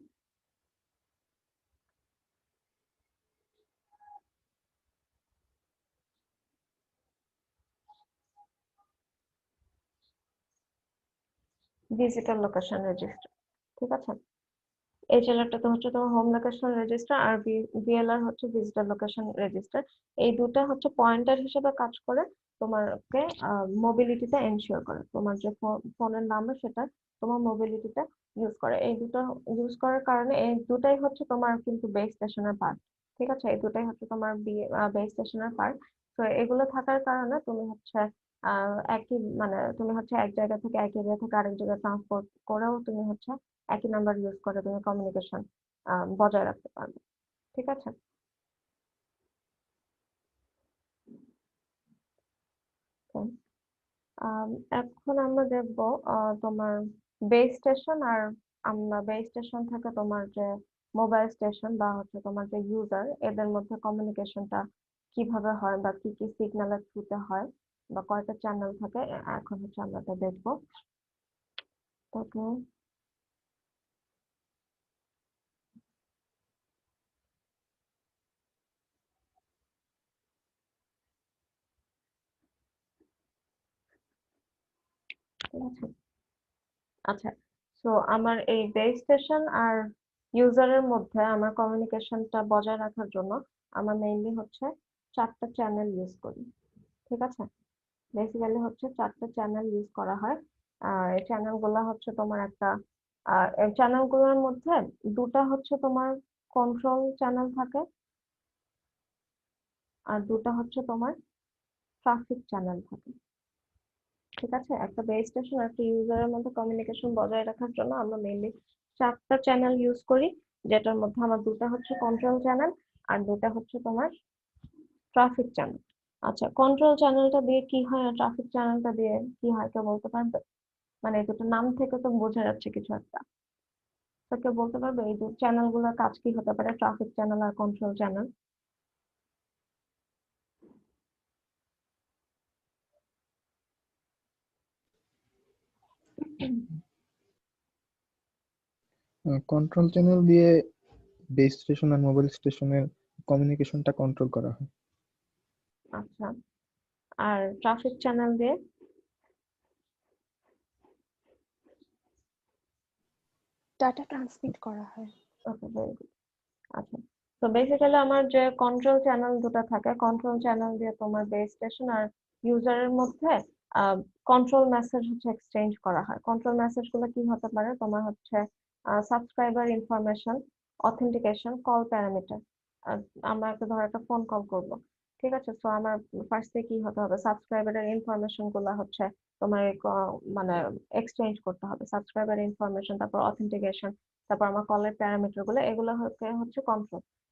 ডিজিটাল লোকেশন রেজিস্টার। ঠিক আছে, এইচএলআরটা তো হচ্ছে তোমার হোম লোকেশন রেজিস্টার, আর ভিএলআর হচ্ছে ডিজিটাল লোকেশন রেজিস্টার। এই দুটা হচ্ছে পয়েন্টার হিসেবে কাজ করে, তোমারকে মোবিলিটিটা এনশিওর করে, তোমার যে ফোনের নাম্বার সেটা তোমার মোবিলিটিটা ইউজ করে। এই দুটো ইউজ করার কারণে এই দুটাই হচ্ছে তোমার কিন্তু বেস স্টেশনের পার্ট। ঠিক আছে, এই দুটাই হচ্ছে তোমার বেস স্টেশনের পার্ট। তো এগুলো থাকার কারণে তুমি হচ্ছে একই মানে তুমি হচ্ছে এক জায়গা থেকে এক এরিয়া থেকে আরেক জায়গায় ট্রান্সপোর্ট করেও তুমি হচ্ছে একই নাম্বার ইউজ করে তুমি কমিউনিকেশন বজায় রাখতে পারবে। ঠিক আছে, তো, এখন আমরা দেখবো তোমার বেস স্টেশন, আর আমরা বেস স্টেশন থেকে তোমার যে মোবাইল স্টেশন বা হচ্ছে তোমার যে ইউজার, এদের মধ্যে কমিউনিকেশনটা কিভাবে হয় বা কি কি সিগন্যালের থ্রুতে হয় বা কয়টা চ্যানেল থাকে, এখন হচ্ছে আমরা এটা দেখবো। ওকে, ঠিক আছে, আচ্ছা, তো আমার এই বেস স্টেশন আর ইউজারের মধ্যে আমার কমিউনিকেশনটা বজায় রাখার জন্য আমরা মেইনলি হচ্ছে চারটা চ্যানেল ইউজ করি। ঠিক আছে, বেসিক্যালি হচ্ছে চারটা চ্যানেল ইউজ করা হয়। আর এই চ্যানেল গুলা হচ্ছে তোমার একটা এই চ্যানেল গুলোর মধ্যে দুটা হচ্ছে তোমার কন্ট্রোল চ্যানেল থাকে, আর দুটা হচ্ছে তোমার ট্রাফিক চ্যানেল থাকে। ঠিক আছে, একটা বেস স্টেশন আর একটা ইউজারের মধ্যে কমিউনিকেশন বজায় রাখার জন্য আমরা মেইনলি চারটা চ্যানেল ইউজ করি, যেটার মধ্যে আমার দুটা হচ্ছে কন্ট্রোল চ্যানেল আর দুটা হচ্ছে তোমার ট্রাফিক চ্যানেল। আচ্ছা, কন্ট্রোল চ্যানেলটা দিয়ে কি হয় আর ট্রাফিক চ্যানেলটা দিয়ে কি হয় কেউ বলতে পারবে? মানে এই দুটো নাম থেকে তো বোঝা যাচ্ছে কিছু একটা, তো কেউ বলতে পারবে এই দু চ্যানেল গুলোর কাজ কি হতে পারে, ট্রাফিক চ্যানেল আর কন্ট্রোল চ্যানেল? কন্ট্রোল চ্যানেল দিয়ে বেস স্টেশন আর মোবাইল স্টেশনের কমিউনিকেশনটা কন্ট্রোল করা হয়। আচ্ছা, আর ট্রাফিক চ্যানেল দিয়ে? ডাটা ট্রান্সমিট করা হয়। ওকে, ভেরি গুড। আচ্ছা, তো বেসিক্যালি আমার যে কন্ট্রোল চ্যানেল দুটো থাকে, কন্ট্রোল চ্যানেল দিয়ে তোমার বেস স্টেশন আর ইউজারের মধ্যে কন্ট্রোল মেসেজ হচ্ছে এক্সচেঞ্জ করা হয়। কন্ট্রোল মেসেজ গুলো কি হতে পারে, তোমার হচ্ছে subscriber information, authentication, call parameter. আমরা একটা ধর একটা ফোন কল করব, ঠিক আছে, তো আমার ফার্স্টে কি হতে হবে, সাবস্ক্রাইবারের ইনফরমেশন গুলা হচ্ছে তোমার মানে এক্সচেঞ্জ করতে হবে, সাবস্ক্রাইবার ইনফরমেশন, তারপর অথেন্টিকেশন, তারপর আমার কলের প্যারামিটার গুলো, এগুলো হচ্ছে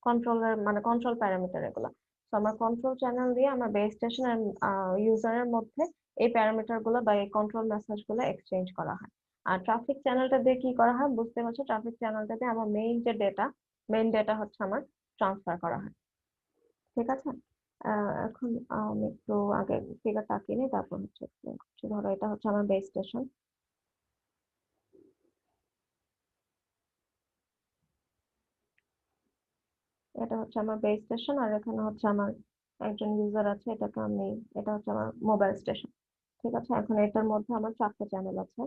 কন্ট্রোলের মানে কন্ট্রোল প্যারামিটার এগুলো। তো আমার কন্ট্রোল চ্যানেল দিয়ে আমার বেস স্টেশন আর ইউজারের মধ্যে এই প্যারামিটার গুলো বা এই কন্ট্রোল মেসেজ গুলো এক্সচেঞ্জ করা হয়। আর ট্রাফিক চ্যানেলটা দিয়ে কি করা হয় বুঝতে পারছো, ট্রাফিক চ্যানেলটা দিয়ে আমার মেইন ডেটা হচ্ছে আমার ট্রান্সফার করা হয়। ঠিক আছে, এখন আমি একটু আগে ফিগার তাকিয়ে নিই, তারপর হচ্ছে explain করছি। ধরো এটা হচ্ছে আমার বেস স্টেশন, এটা হচ্ছে আমার বেস স্টেশন, আর এখানে হচ্ছে আমার একজন ইউজার আছে, এটা হচ্ছে আমার মোবাইল স্টেশন। ঠিক আছে, এখন এটার মধ্যে আমার 4টা চ্যানেল আছে।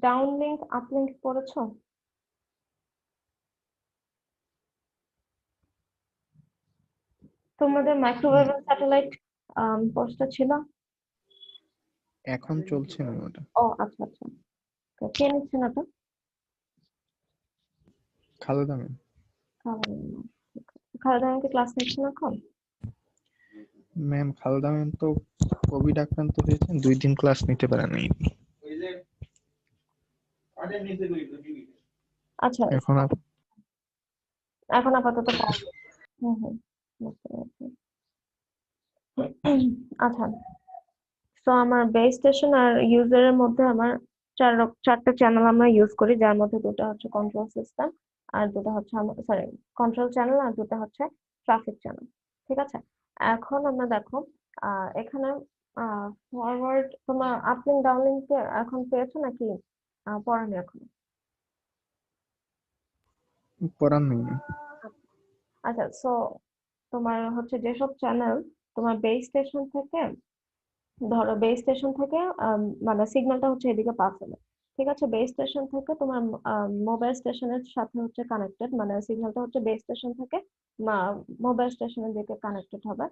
ডাউন লিঙ্ক আপ লিঙ্ক করেছো? তোমাদের মাইক্রোওয়েভ স্যাটেলাইট কোর্সটা ছিল? এখন চলছে না ওটা। ও আচ্ছা আচ্ছা, তো কে নিচ্ছে না তো? খালেদা ম্যাম। খালেদা ম্যামকে ক্লাস নিচ্ছে না এখন? খালেদা ম্যাম তো কোভিড আক্রান্ত হয়েছেন, 2 দিন ক্লাস নিতে পারেনি। আচ্ছা, এখন এখন আপাতত পাওয়া- হুম হুম, বুঝতে পেরেছি। আচ্ছা, তো আমার বেস স্টেশন আর ইউজারের মধ্যে আমার 4টা চ্যানেল আমরা ইউজ করি, যার মধ্যে 2টা হচ্ছে কন্ট্রোল সিস্টেম আর 2টা হচ্ছে সরি কন্ট্রোল চ্যানেল আর 2টা হচ্ছে ট্রাফিক চ্যানেল। ঠিক আছে, এখন আমরা দেখো এখানে ফরওয়ার্ড তোমার আপলিং ডাউনলিং এখন পেয়েছো নাকি পড়ানি এখন? পড়ার নেই। আচ্ছা, সো তোমার হচ্ছে যেসব চ্যানেল তোমার বেস স্টেশন থেকে, ধরো বেস স্টেশন থেকে মানে সিগন্যালটা হচ্ছে এদিকে পাস হবে। ঠিক আছে, বেস স্টেশন থেকে তোমার মোবাইল স্টেশনের সাথে হচ্ছে কানেক্টেড, মানে সিগন্যালটা হচ্ছে বেস স্টেশন থেকে মোবাইল স্টেশনের দিকে কানেক্টেড হবে,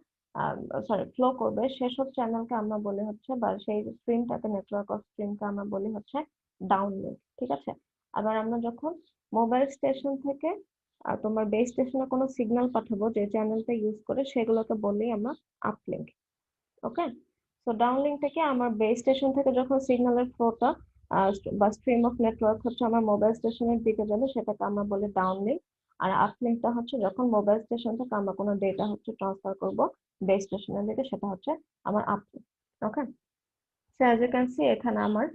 সরি ফ্লো করবে, সেসব চ্যানেলকে আমরা বলি হচ্ছে, বা সেই স্ট্রিমটাকে, নেটওয়ার্ক অফ স্ট্রিমকে আমরা বলি হচ্ছে ডাউনলিঙ্ক। ঠিক আছে, আবার আমরা যখন মোবাইল স্টেশন থেকে তোমার বেস স্টেশনে কোনো সিগন্যাল পাঠাবো যে চ্যানেলটা ইউজ করে, সেগুলোকে বলি আমরা আপলিঙ্ক। ওকে, তো ডাউনলিঙ্ক থেকে আমার বেস স্টেশন থেকে যখন সিগন্যালের ফ্লোটা বা স্ট্রিম অফ নেটওয়ার্ক হচ্ছে আমার মোবাইল স্টেশনের দিকে যাবে, সেটাকে আমরা বলি ডাউনলিঙ্ক। আর আপলিঙ্কটা হচ্ছে যখন মোবাইল স্টেশন থেকে আমরা কোনো ডেটা হচ্ছে ট্রান্সফার করব বেস স্টেশনের দিকে, সেটা হচ্ছে আমার uplink. Okay, so as you can see এখানে আমার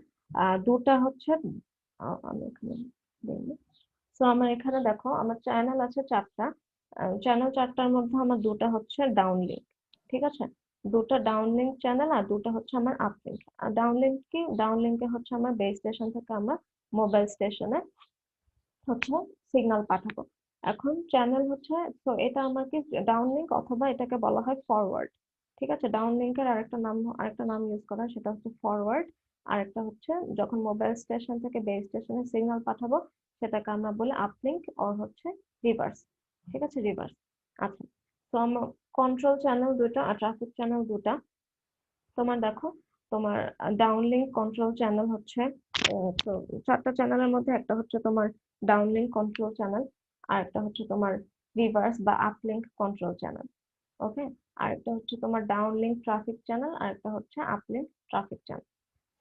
দুটা হচ্ছে আমি এখানে দিইনি। সো আমার এখানে দেখো আমার চ্যানেল আছে 4টা, চ্যানেল 4টার মধ্যে আমার 2টা হচ্ছে ডাউনলিঙ্ক। ঠিক আছে, 2টা ডাউনলিঙ্ক চ্যানেল আর 2টা হচ্ছে আমার আপলিঙ্ক। আর ডাউনলিঙ্কে হচ্ছে আমার বেস স্টেশন থেকে আমরা মোবাইল স্টেশনে হচ্ছে সিগন্যাল পাঠাবো। এখন চ্যানেল হচ্ছে, তো এটা আমার কি ডাউনলিঙ্ক, অথবা এটাকে বলা হয় ফরওয়ার্ড। ঠিক আছে, ডাউনলিঙ্কের আরেকটা নাম ইউজ করা হয়, সেটা হচ্ছে ফরওয়ার্ড। আরেকটা হচ্ছে যখন মোবাইল স্টেশন থেকে বেস স্টেশনে সিগন্যাল পাঠাবো, সেটাকে আমরা বলি আপলিঙ্ক অর হচ্ছে রিভার্স। ঠিক আছে, রিভার্স। আচ্ছা, তো আমার কন্ট্রোল চ্যানেল 2টা আর ট্রাফিক চ্যানেল 2টা। তোমার দেখো, তোমার ডাউনলিঙ্ক কন্ট্রোল চ্যানেল হচ্ছে তো 4টা চ্যানেলের মধ্যে একটা হচ্ছে তোমার ডাউনলিঙ্ক কন্ট্রোল চ্যানেল, আর একটা হচ্ছে তোমার রিভার্স বা আপলিঙ্ক কন্ট্রোল চ্যানেল। ওকে, আর একটা হচ্ছে তোমার ডাউনলিঙ্ক ট্রাফিক চ্যানেল, আর একটা হচ্ছে আপলিঙ্ক ট্রাফিক চ্যানেল।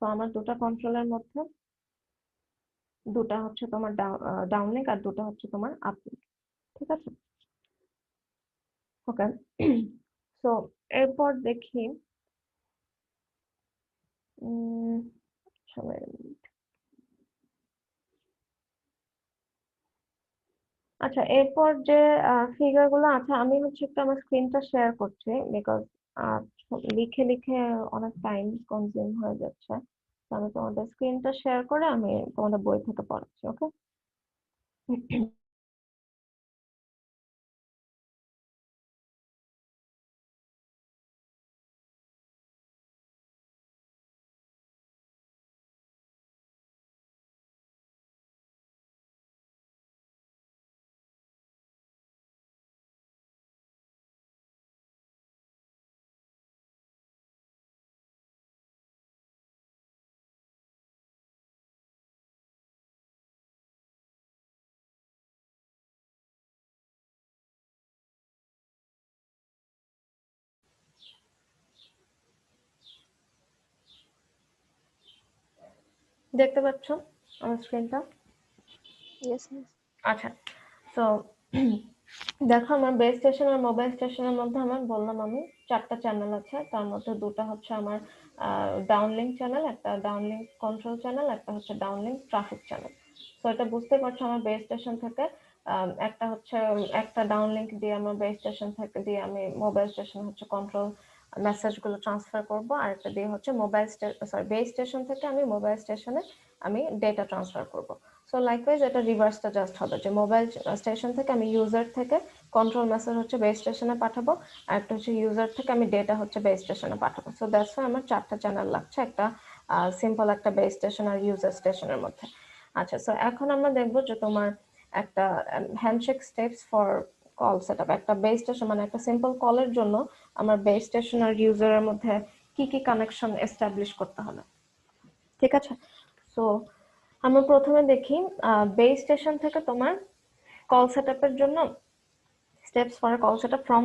তো আমার 2টা কন্ট্রোলের মধ্যে 2টা হচ্ছে তোমার ডাউনলিঙ্ক আর 2টা হচ্ছে তোমার আপলিঙ্ক। ঠিক আছে, ওকে। তো এরপর দেখি উম সময়, আচ্ছা এরপর যে ফিগার গুলো আছে, আমি হচ্ছে একটু আমার স্ক্রিনটা শেয়ার করছি, বিকজ লিখে লিখে অনেক টাইম কনজিউম হয়ে যাচ্ছে। তো আমি তোমাদের স্ক্রিনটা শেয়ার করে আমি তোমাদের বই থেকে পড়াচ্ছি। ওকে, দেখতে পাচ্ছ আমার স্ক্রিনটা? Yes, miss. আচ্ছা, তো দেখো আমার বেস স্টেশন আর মোবাইল স্টেশনের মধ্যে আমার বললাম আমি 4টা চ্যানেল আছে, তার মধ্যে 2টা হচ্ছে আমার ডাউনলিঙ্ক চ্যানেল, একটা ডাউনলিঙ্ক কন্ট্রোল চ্যানেল, একটা হচ্ছে ডাউনলিঙ্ক ট্রাফিক চ্যানেল। তো এটা বুঝতে পারছো আমার বেস স্টেশন থেকে একটা হচ্ছে একটা ডাউনলিঙ্ক দিয়ে আমার বেস স্টেশন থেকে দিয়ে আমি মোবাইল স্টেশন হচ্ছে কন্ট্রোল মেসেজগুলো ট্রান্সফার করব, আর একটা দিয়ে হচ্ছে বেস স্টেশন থেকে আমি মোবাইল স্টেশনে আমি ডেটা ট্রান্সফার করব। সো লাইকওয়াইজ এটা রিভার্সটা জাস্ট হবে যে মোবাইল স্টেশন থেকে আমি ইউজার থেকে কন্ট্রোল মেসেজ হচ্ছে বেস স্টেশনে পাঠাবো, আর একটা হচ্ছে ইউজার থেকে আমি ডেটা হচ্ছে বেস স্টেশনে পাঠাবো। সো দ্যাটস ওয়াই আমার 4টা চ্যানেল লাগছে একটা সিম্পল একটা বেস স্টেশন আর ইউজার স্টেশনের মধ্যে। আচ্ছা, সো এখন আমরা দেখবো যে তোমার একটা handshake steps for call setup, একটা বেস স্টেশন মানে একটা সিম্পল কলের জন্য আমার বেস স্টেশন আর ইউজারের মধ্যে কি কি কানেকশন এস্টাবলিশ করতে হবে। ঠিক আছে, সো আমরা প্রথমে দেখি বেস স্টেশন থেকে তোমার কল সেটআপের জন্য steps for call setup from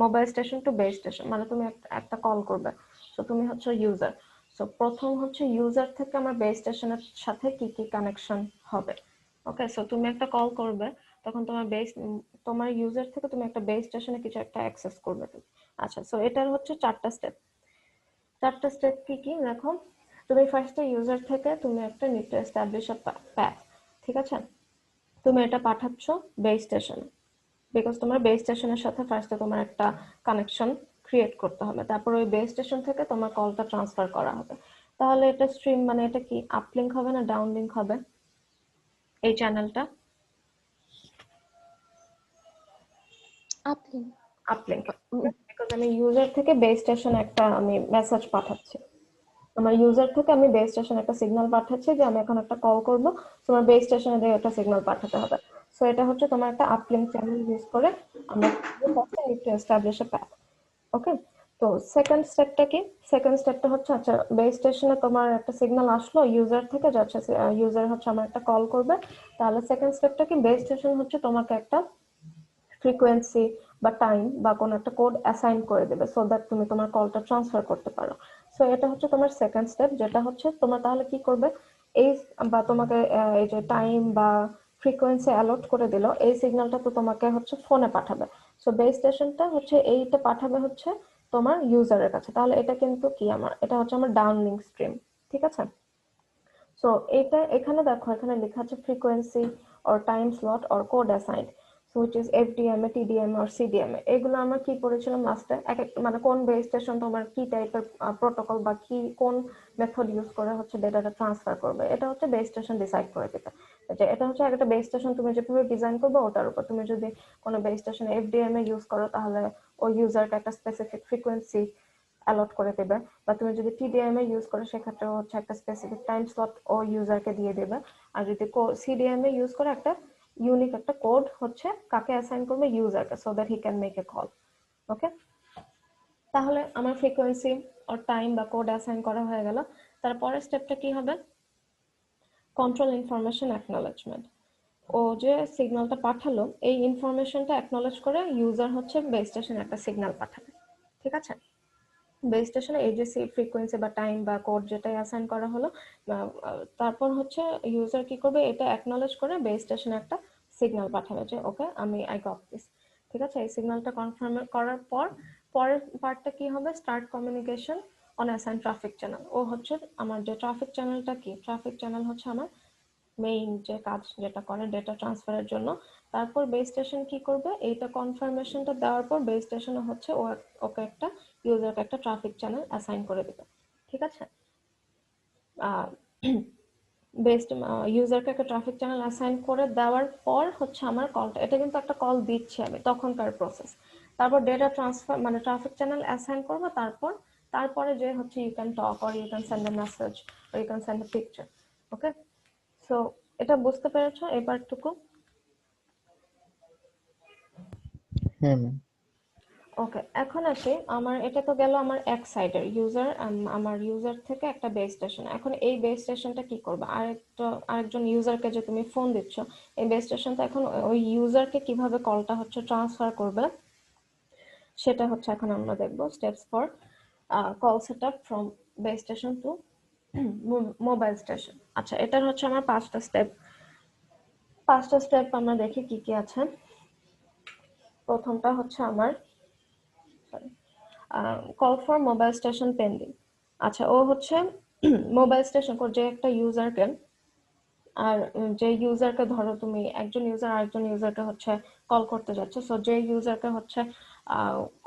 mobile station to base station, মানে তুমি একটা কল করবে, সো তুমি হচ্ছে ইউজার। সো প্রথম হচ্ছে ইউজার থেকে আমার বেস স্টেশনের সাথে কি কি কানেকশন হবে। ওকে, সো তুমি একটা কল করবে, তখন তোমার ইউজার থেকে তুমি একটা বেস স্টেশনে কিছু একটা অ্যাক্সেস করবে তুমি। আচ্ছা, সো এটার হচ্ছে 4টা স্টেপ। 4টা স্টেপ কি কি দেখো, তুমি ফার্স্টে ইউজার থেকে তুমি একটা need to establish a path. ঠিক আছে, তুমি এটা পাঠাচ্ছ বেস স্টেশনে, বিকজ তোমার বেস স্টেশনের সাথে ফার্স্টে তোমার একটা কানেকশন ক্রিয়েট করতে হবে, তারপর ওই বেস স্টেশন থেকে তোমার কলটা ট্রান্সফার করা হবে। তাহলে এটা স্ট্রিম মানে এটা কি আপলিঙ্ক হবে না ডাউনলিঙ্ক হবে এই চ্যানেলটা? Uplink. আপলিঙ্ক, বিকজ আমি ইউজার থেকে বেস স্টেশন একটা আমি মেসেজ পাঠাচ্ছি, আমার ইউজার থেকে আমি বেস স্টেশনে একটা সিগন্যাল পাঠাচ্ছি যে আমি এখন একটা কল করব, তোমার বেস স্টেশনে দিয়ে একটা সিগন্যাল পাঠাতে হবে। সো এটা হচ্ছে তোমার একটা আপলিঙ্ক চ্যানেল ইউজ করে আমরা need to establish a path. Okay, তো সেকেন্ড স্টেপটা কি? সেকেন্ড স্টেপটা হচ্ছে আচ্ছা বেস স্টেশনে তোমার একটা সিগন্যাল আসলো ইউজার থেকে, যাচ্ছে ইউজার হচ্ছে আমার একটা কল করবে, তাহলে সেকেন্ড স্টেপটা কি? বেস স্টেশন হচ্ছে তোমাকে একটা ফ্রিকোয়েন্সি বা টাইম বা কোনো একটা কোড অ্যাসাইন করে দেবে সো দ্যাট তুমি তোমার কলটা ট্রান্সফার করতে পারো। সো এটা হচ্ছে তোমার সেকেন্ড স্টেপ, যেটা হচ্ছে তোমার তাহলে কি করবে, এই বা তোমাকে এই যে টাইম বা ফ্রিকোয়েন্সি অ্যালট করে দিল, এই সিগন্যালটা তো তোমাকে হচ্ছে ফোনে পাঠাবে। সো বেস স্টেশনটা হচ্ছে এইটা পাঠাবে হচ্ছে তোমার ইউজারের কাছে, তাহলে এটা কিন্তু কি আমার এটা হচ্ছে আমার ডাউনলিঙ্ক স্ট্রিম। ঠিক আছে, সো এটা এখানে দেখো এখানে লেখা আছে frequency or time slot or code assigned, which is FDMA, TDMA or CDMA। এগুলো আমরা কি পড়েছিলাম লাস্টে, এক এক মানে কোন বেস স্টেশন তোমার কি টাইপের প্রোটোকল বা কি কোন মেথড ইউজ করে হচ্ছে ডেটাটা ট্রান্সফার করবে, এটা হচ্ছে বেস স্টেশন ডিসাইড করে দিবে। যে এটা হচ্ছে একটা বেস স্টেশন তুমি যেভাবে ডিজাইন করবে ওটার উপর, তুমি যদি কোনো বেস স্টেশনে FDMA ইউজ করো তাহলে ওই ইউজারকে একটা স্পেসিফিক ফ্রিকোয়েন্সি অ্যালট করে দেবে, বা তুমি যদি TDMA ইউজ করো সেক্ষেত্রে হচ্ছে একটা স্পেসিফিক টাইম স্লট ও ইউজারকে দিয়ে দেবে, আর যদি CDMA ইউজ করে একটা ইউনিক একটা কোড হচ্ছে কাকে অ্যাসাইন করবে, ইউজারকে, so that he can make a call. Okay, তাহলে আমার ফ্রিকোয়েন্সি অর টাইম বা কোড অ্যাসাইন করা হয়ে গেল। তারপরের স্টেপটা কি হবে? Control information acknowledgement. ও যে সিগন্যালটা পাঠালো এই ইনফরমেশনটা অ্যাকনলেজ করে ইউজার হচ্ছে বেস স্টেশনে একটা সিগন্যাল পাঠাবে। ঠিক আছে, বেস স্টেশনে এই যে ফ্রিকোয়েন্সি বা টাইম বা কোড যেটাই অ্যাসাইন করা হলো, তারপর হচ্ছে ইউজার কি করবে, এটা অ্যাকনলেজ করে বেস স্টেশনে একটা সিগন্যাল পাঠাবে যে ওকে আমি আই গট দিস। ঠিক আছে, এই সিগন্যালটা কনফার্ম করার পর পরের পার্টটা কি হবে? Start communication on assign traffic channel. ও হচ্ছে আমার যে ট্রাফিক চ্যানেলটা কি, ট্রাফিক চ্যানেল হচ্ছে আমার মেইন যে কাজ যেটা করে ডেটা ট্রান্সফারের জন্য। তারপর বেস স্টেশন কি করবে, এইটা কনফার্মেশনটা দেওয়ার পর বেস স্টেশনে হচ্ছে ওকে একটা ইউজারকে একটা ট্রাফিক চ্যানেল অ্যাসাইন করে দিবে। ঠিক আছে, বেস্ট ইউজারকে একটা ট্রাফিক চ্যানেল অ্যাসাইন করে দেওয়ার পর হচ্ছে আমার কলটা, এটা কিন্তু একটা কল দিচ্ছি আমি তখনকার প্রসেস। তারপর ডেটা ট্রান্সফার মানে ট্রাফিক চ্যানেল অ্যাসাইন করবো, তারপরে যে হচ্ছে you can talk or you can send a message or you can send a picture. Okay, so এটা বুঝতে পেরেছো এবারটুকু? হ্যাঁ ম্যাম। ওকে, এখন আসি আমার এটা তো গেল আমার এক সাইডের ইউজার, আমার ইউজার থেকে একটা বেস স্টেশন। এখন এই বেস স্টেশনটা কি করবে, আরেকজন ইউজারকে যে তুমি ফোন দিচ্ছ, এই বেস স্টেশনটা এখন ওই ইউজারকে কিভাবে কলটা হচ্ছে ট্রান্সফার করবে সেটা হচ্ছে এখন আমরা দেখবো steps for call setup from base station to mobile station. আচ্ছা, এটার হচ্ছে আমার 5টা স্টেপ। 5টা স্টেপ আমরা দেখি কি কি আছে। প্রথমটা হচ্ছে আমার call for mobile station pending. আচ্ছা, ও হচ্ছে মোবাইল স্টেশন যে একটা ইউজারকে, আর যে ইউজারকে ধরো তুমি একজন ইউজার আরেকজন ইউজারকে হচ্ছে কল করতে যাচ্ছ, সো যে ইউজারকে হচ্ছে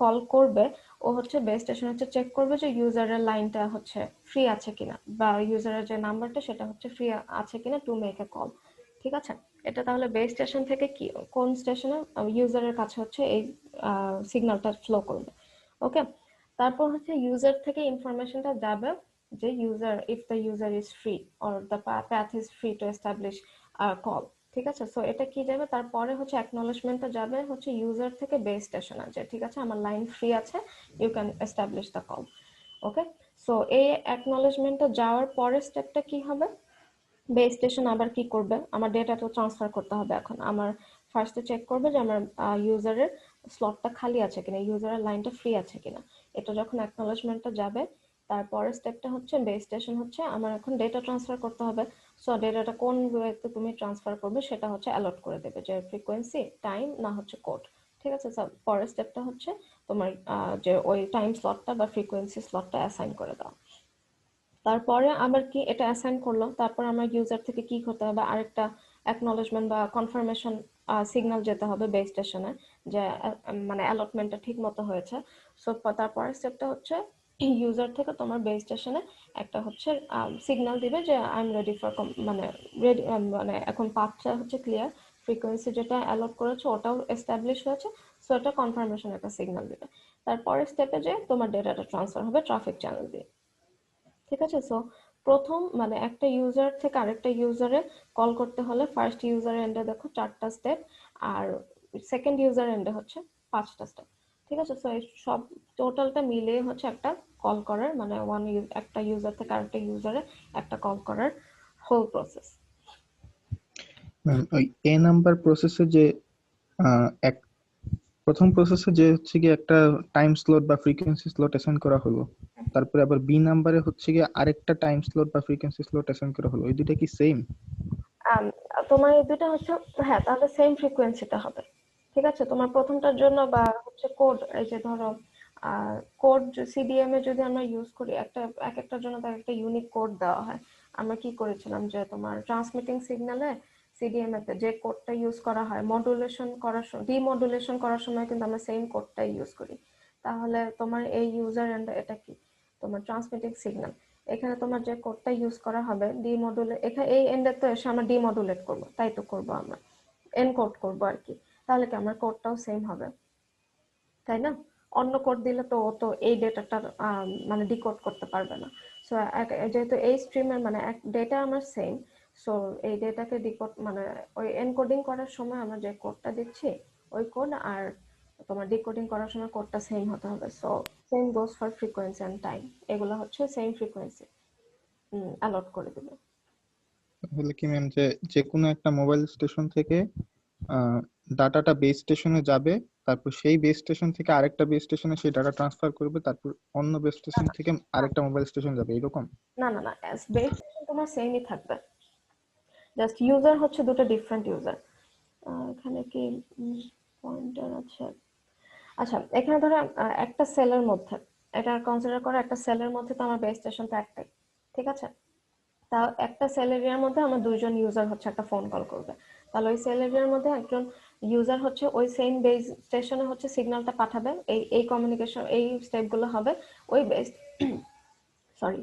কল করবে ও হচ্ছে বেস স্টেশন হচ্ছে চেক করবে যে ইউজারের লাইনটা হচ্ছে ফ্রি আছে কিনা, বা ইউজারের যে নাম্বারটা সেটা হচ্ছে ফ্রি আছে কিনা টু মেক এ কল। ঠিক আছে, এটা তাহলে বেস স্টেশন থেকে কি কোন স্টেশনে ইউজারের কাছে হচ্ছে এই সিগন্যালটা ফ্লো করবে। ওকে, তারপর হচ্ছে ইউজার থেকে ইনফরমেশনটা যাবে যে user if the user is free or the path is free to establish call. ঠিক আছে, সো এটা কি যাবে, তারপরে হচ্ছে অ্যাকনলেজমেন্টটা যাবে হচ্ছে ইউজার থেকে বেস স্টেশনে যে ঠিক আছে আমার লাইন ফ্রি আছে, you can establish the call. Okay, so এই অ্যাকনলেজমেন্টটা যাওয়ার পরের স্টেপটা কি হবে, বেস স্টেশন আবার কি করবে, আমার ডেটাটা ট্রান্সফার করতে হবে। এখন আমার ফার্স্টে চেক করবে যে আমার ইউজারের স্লটটা খালি আছে কিনা, ইউজারের লাইনটা ফ্রি আছে কিনা। এটা যখন অ্যাকনলেজমেন্টটা যাবে, তারপরের স্টেপটা হচ্ছে বেস স্টেশন হচ্ছে আমার এখন ডেটা ট্রান্সফার করতে হবে। সো ডেটাটা কোন ওয়েতে তুমি ট্রান্সফার করবে সেটা হচ্ছে অ্যালট করে দেবে, যে ফ্রিকোয়েন্সি, টাইম, না হচ্ছে কোড। ঠিক আছে, সো পরের স্টেপটা হচ্ছে তোমার যে ওই টাইম স্লটটা বা ফ্রিকোয়েন্সি স্লটটা অ্যাসাইন করে দাও। তারপরে আবার কি এটা অ্যাসাইন করলো, তারপর আমার ইউজার থেকে কি করতে হবে, আরেকটা অ্যাকনলেজমেন্ট বা কনফার্মেশন সিগন্যাল যেতে হবে বেস স্টেশনে যে মানে অ্যালটমেন্টটা ঠিক মতো হয়েছে। সো তারপরের স্টেপটা হচ্ছে ইউজার থেকে তোমার বেস স্টেশনে একটা হচ্ছে সিগন্যাল দিবে যে আই এম রেডি ফর, মানে রেডি, মানে এখন পাথটা হচ্ছে ক্লিয়ার, ফ্রিকোয়েন্সি যেটা অ্যালট করেছে ওটাও এস্টাবলিশ হয়েছে, সো এটা কনফার্মেশন একটা সিগন্যাল দিবে। তারপরের স্টেপে যে তোমার ডেটাটা ট্রান্সফার হবে ট্রাফিক চ্যানেল দিয়ে। ঠিক আছে, সো প্রথম মানে একটা ইউজার থেকে আরেকটা ইউজারে কল করতে হলে ফার্স্ট ইউজার এন্ডে দেখো 4টা স্টেপ, আর সেকেন্ড ইউজার এন্ডে হচ্ছে 5টা স্টেপ। ঠিক আছে, সো এই সব টোটালটা মিলিয়ে হচ্ছে একটা কল করার মানে একটা ইউজার থেকে আরেকটা ইউজারে একটা কল করার হোল প্রসেস। ওই এ নাম্বার প্রসেসে যে এক প্রথম প্রসেসে যে হচ্ছে কি একটা টাইম স্লট বা ফ্রিকোয়েন্সি স্লট অ্যাসাইন করা হলো, তারপরে আবার বি নাম্বারে হচ্ছে কি আরেকটা টাইম স্লট বা ফ্রিকোয়েন্সি স্লট অ্যাসাইন করা হলো, এই দুটো কি সেম? তোমার এই দুটো হচ্ছে, হ্যাঁ তাহলে সেম ফ্রিকোয়েন্সিটা হবে। ঠিক আছে, তোমার প্রথমটার জন্য বা হচ্ছে কোড, এই যে ধরো কোড সিডিএম এ যদি আমরা ইউজ করি একটা এক একটার জন্য তার একটা ইউনিক কোড দেওয়া হয়। আমরা কি করেছিলাম যে তোমার ট্রান্সমিটিং সিগন্যালে সিডিএম এতে যে কোডটা ইউজ করা হয় মডুলেশন করার সময়, ডিমডুলেশন করার সময় কিন্তু আমরা সেম কোডটাই ইউজ করি। তাহলে তোমার এই ইউজার এন্ড এটা কি তোমার ট্রান্সমিটিং সিগন্যাল, এখানে তোমার যে কোডটা ইউজ করা হবে ডিমডুলেট, এখানে এই এন্ডে তো এসে আমরা ডিমডুলেট করব, তাই তো করব আমরা এনকোড করব আর কি, তাহলে কি আমার কোডটাও সেম হবে, তাই না? অন্য কোড দিলে তো ও তো এই ডেটাটা মানে ডিকোড করতে পারবে না। সো যেহেতু এই স্ট্রিমের মানে ডেটা আমার সেম, সো এই ডেটাকে ডিকোড মানে ওই এনকোডিং করার সময় আমরা যে কোডটা দিচ্ছি ওই কোড আর তোমার ডিকোডিং করার সময় কোডটা সেম হতে হবে। So same goes for frequency and time, এগুলো হচ্ছে সেম ফ্রিকোয়েন্সি অ্যালট করে দেবে। তাহলে কি ম্যাম যে যে কোনো একটা মোবাইল স্টেশন থেকে ডাটাটা বেস স্টেশনে যাবে, তারপর সেই বেস স্টেশন থেকে আরেকটা বেস স্টেশনে সেই ডাটা ট্রান্সফার করবে, তারপর অন্য বেস স্টেশন থেকে আরেকটা মোবাইল স্টেশন যাবে, এরকম? না না না, বেস তোমার সেমই থাকবে, জাস্ট ইউজার হচ্ছে দুটো ডিফারেন্ট ইউজার। এখানে কি পয়েন্টার আছে? আচ্ছা, এখানে ধরো একটা সেলের মধ্যে, এটা কনসিডার করো একটা সেলের মধ্যে তো আমার বেস স্টেশন তো একটাই। ঠিক আছে, তা একটা সেল এরিয়ার মধ্যে আমার দুইজন ইউজার হচ্ছে একটা ফোন কল করবে, তাহলে ওই সেল এরিয়ার মধ্যে একজন ইউজার হচ্ছে ওই সেম বেস স্টেশনে হচ্ছে সিগন্যালটা পাঠাবে, এই এই কমিউনিকেশন এই স্টেপগুলো হবে ওই বেস সরি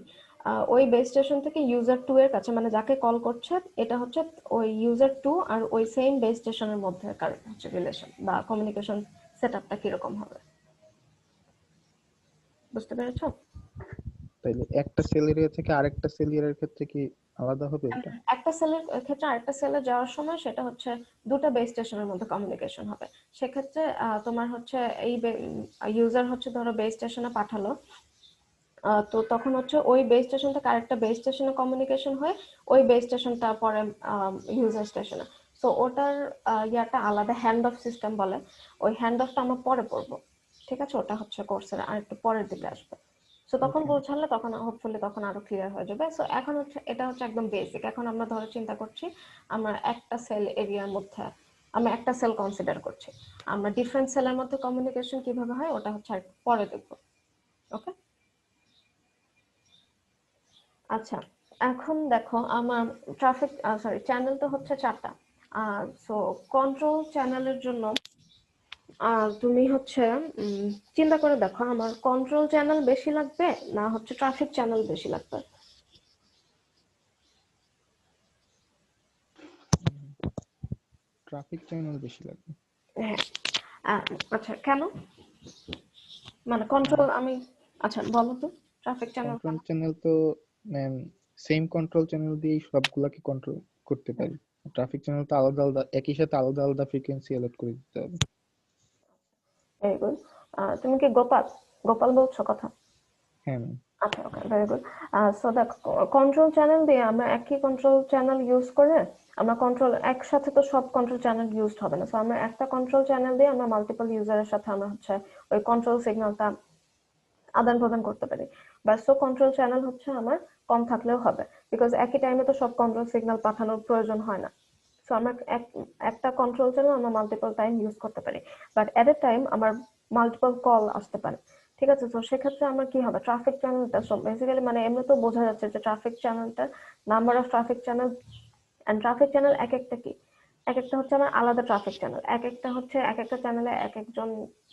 ওই বেস স্টেশন থেকে ইউজার 2 এর কাছে, মানে যাকে কল করছে এটা হচ্ছে ওই ইউজার 2 আর ওই সেম বেস স্টেশনের মধ্যেকার হচ্ছে রিলেশন বা কমিউনিকেশন সেটআপটা কিরকম হবে, বুঝতে পেরেছো? তাইলে একটা সেল এরিয়া থেকে আরেকটা সেল এরিয়ার ক্ষেত্রে কি আলাদা হবে এটা? একটা সেলের ক্ষেত্রে আরেকটা সেলে যাওয়ার সময় সেটা হচ্ছে দুটো বেস স্টেশনের মধ্যে কমিউনিকেশন হবে। সেক্ষেত্রে তোমার হচ্ছে এই ইউজার হচ্ছে ধরো বেস স্টেশনে পাঠালো, তো তখন হচ্ছে ওই বেস স্টেশন থেকে আরেকটা বেস স্টেশনে কমিউনিকেশন হয়ে ওই বেস স্টেশনটা পরে ইউজার স্টেশনে। সো ওটার ইয়াটা আলাদা হ্যান্ড অফ সিস্টেম বলে, ওই হ্যান্ড অফটা আমরা পরে পড়বো। ঠিক আছে, ওটা হচ্ছে কোর্সের আর একটু পরের দিকে আসবে। সো তখন Okay. বোঝালে তখন হোপফুলি তখন আরো ক্লিয়ার হয়ে যাবে। সো এখন হচ্ছে এটা হচ্ছে একদম বেসিক। এখন আমরা ধরো চিন্তা করছি আমরা একটা সেল এরিয়ার মধ্যে আমরা একটা সেল কনসিডার করছি, আমরা ডিফারেন্ট সেলের মধ্যে কমিউনিকেশন কিভাবে হয় ওটা হচ্ছে আর পরে দেখবো। ওকে, আচ্ছা এখন দেখো আমার ট্রাফিক চ্যানেল তো হচ্ছে 4টা। সো কন্ট্রোল চ্যানেলের জন্য তুমি হচ্ছে চিন্তা করে দেখো আমার কন্ট্রোল চ্যানেল বেশি লাগবে না হচ্ছে ট্রাফিক চ্যানেল বেশি লাগবে? ট্রাফিক চ্যানেল বেশি লাগবে। হ্যাঁ, আচ্ছা কেন? মানে কন্ট্রোল আমি, আচ্ছা বলো তো ট্রাফিক চ্যানেল কন্ট্রোল চ্যানেল তো ম্যাম সেম কন্ট্রোল চ্যানেল দিয়েই সবগুলাকে কন্ট্রোল করতে পারি। ট্রাফিক চ্যানেল তো আলাদা আলাদা একই সাথে আলাদা আলাদা ফ্রিকোয়েন্সি অ্যালট করে দিতে হবে। Very good. তুমি কি গোপাল গোপাল বলছো কথা? হ্যাঁ ম্যাম। আচ্ছা ওকে, ভেরি গুড। সো দেখো কন্ট্রোল চ্যানেল দিয়ে আমরা একই কন্ট্রোল চ্যানেল ইউজ করে আমরা কন্ট্রোল একসাথে তো সব কন্ট্রোল চ্যানেল ইউজ হবে না। সো আমরা একটা কন্ট্রোল চ্যানেল দিয়ে আমরা মাল্টিপল ইউজারের সাথে আমরা হচ্ছে ওই কন্ট্রোল সিগন্যালটা আদান প্রদান করতে পারি। বাট সো কন্ট্রোল চ্যানেল হচ্ছে আমার কম থাকলেও হবে, বিকজ একই টাইমে তো সব কন্ট্রোল সিগন্যাল পাঠানোর প্রয়োজন হয় না। সো আমরা একটা কন্ট্রোল চ্যানেল আমরা মাল্টিপল টাইম ইউজ করতে পারি, বাট এট এ টাইম আমার মাল্টিপল কল আসতে পারে। ঠিক আছে, তো সেক্ষেত্রে আমার কি হবে ট্রাফিক চ্যানেলটা বেসিক্যালি মানে এমনি তো বোঝা যাচ্ছে যে ট্রাফিক চ্যানেলটা number of traffic channel, and traffic channel এক একটা কি এক একটা হচ্ছে আমার আলাদা ট্রাফিক চ্যানেল, এক একটা হচ্ছে এক একটা চ্যানেলে এক একজন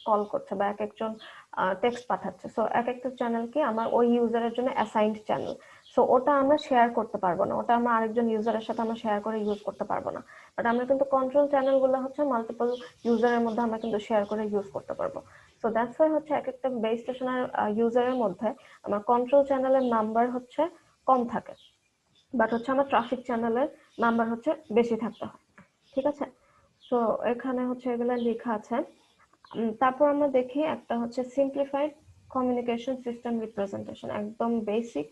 কল করছে বা এক একজন টেক্সট পাঠাচ্ছে। সো এক একটা চ্যানেল কি আমার ওই ইউজারের জন্য অ্যাসাইন্ড চ্যানেল। সো ওটা আমরা শেয়ার করতে পারবো না, ওটা আমরা আরেকজন ইউজারের সাথে আমরা শেয়ার করে ইউজ করতে পারবো না। বাট আমরা কিন্তু কন্ট্রোল চ্যানেল গুলো হচ্ছে মাল্টিপল ইউজারের মধ্যে আমরা কিন্তু শেয়ার করে ইউজ করতে পারবো। সো দ্যাটস ওয়াই হচ্ছে এক একটা বেস স্টেশনের ইউজারের মধ্যে আমার কন্ট্রোল চ্যানেলের নাম্বার হচ্ছে কম থাকে, বাট হচ্ছে আমার ট্রাফিক চ্যানেলের নাম্বার হচ্ছে বেশি থাকতে হয়। ঠিক আছে, তো এখানে হচ্ছে এগুলা লেখা আছে। তারপর আমরা দেখি একটা হচ্ছে সিম্পলিফাইড কমিউনিকেশন সিস্টেম রিপ্রেজেন্টেশন, একদম বেসিক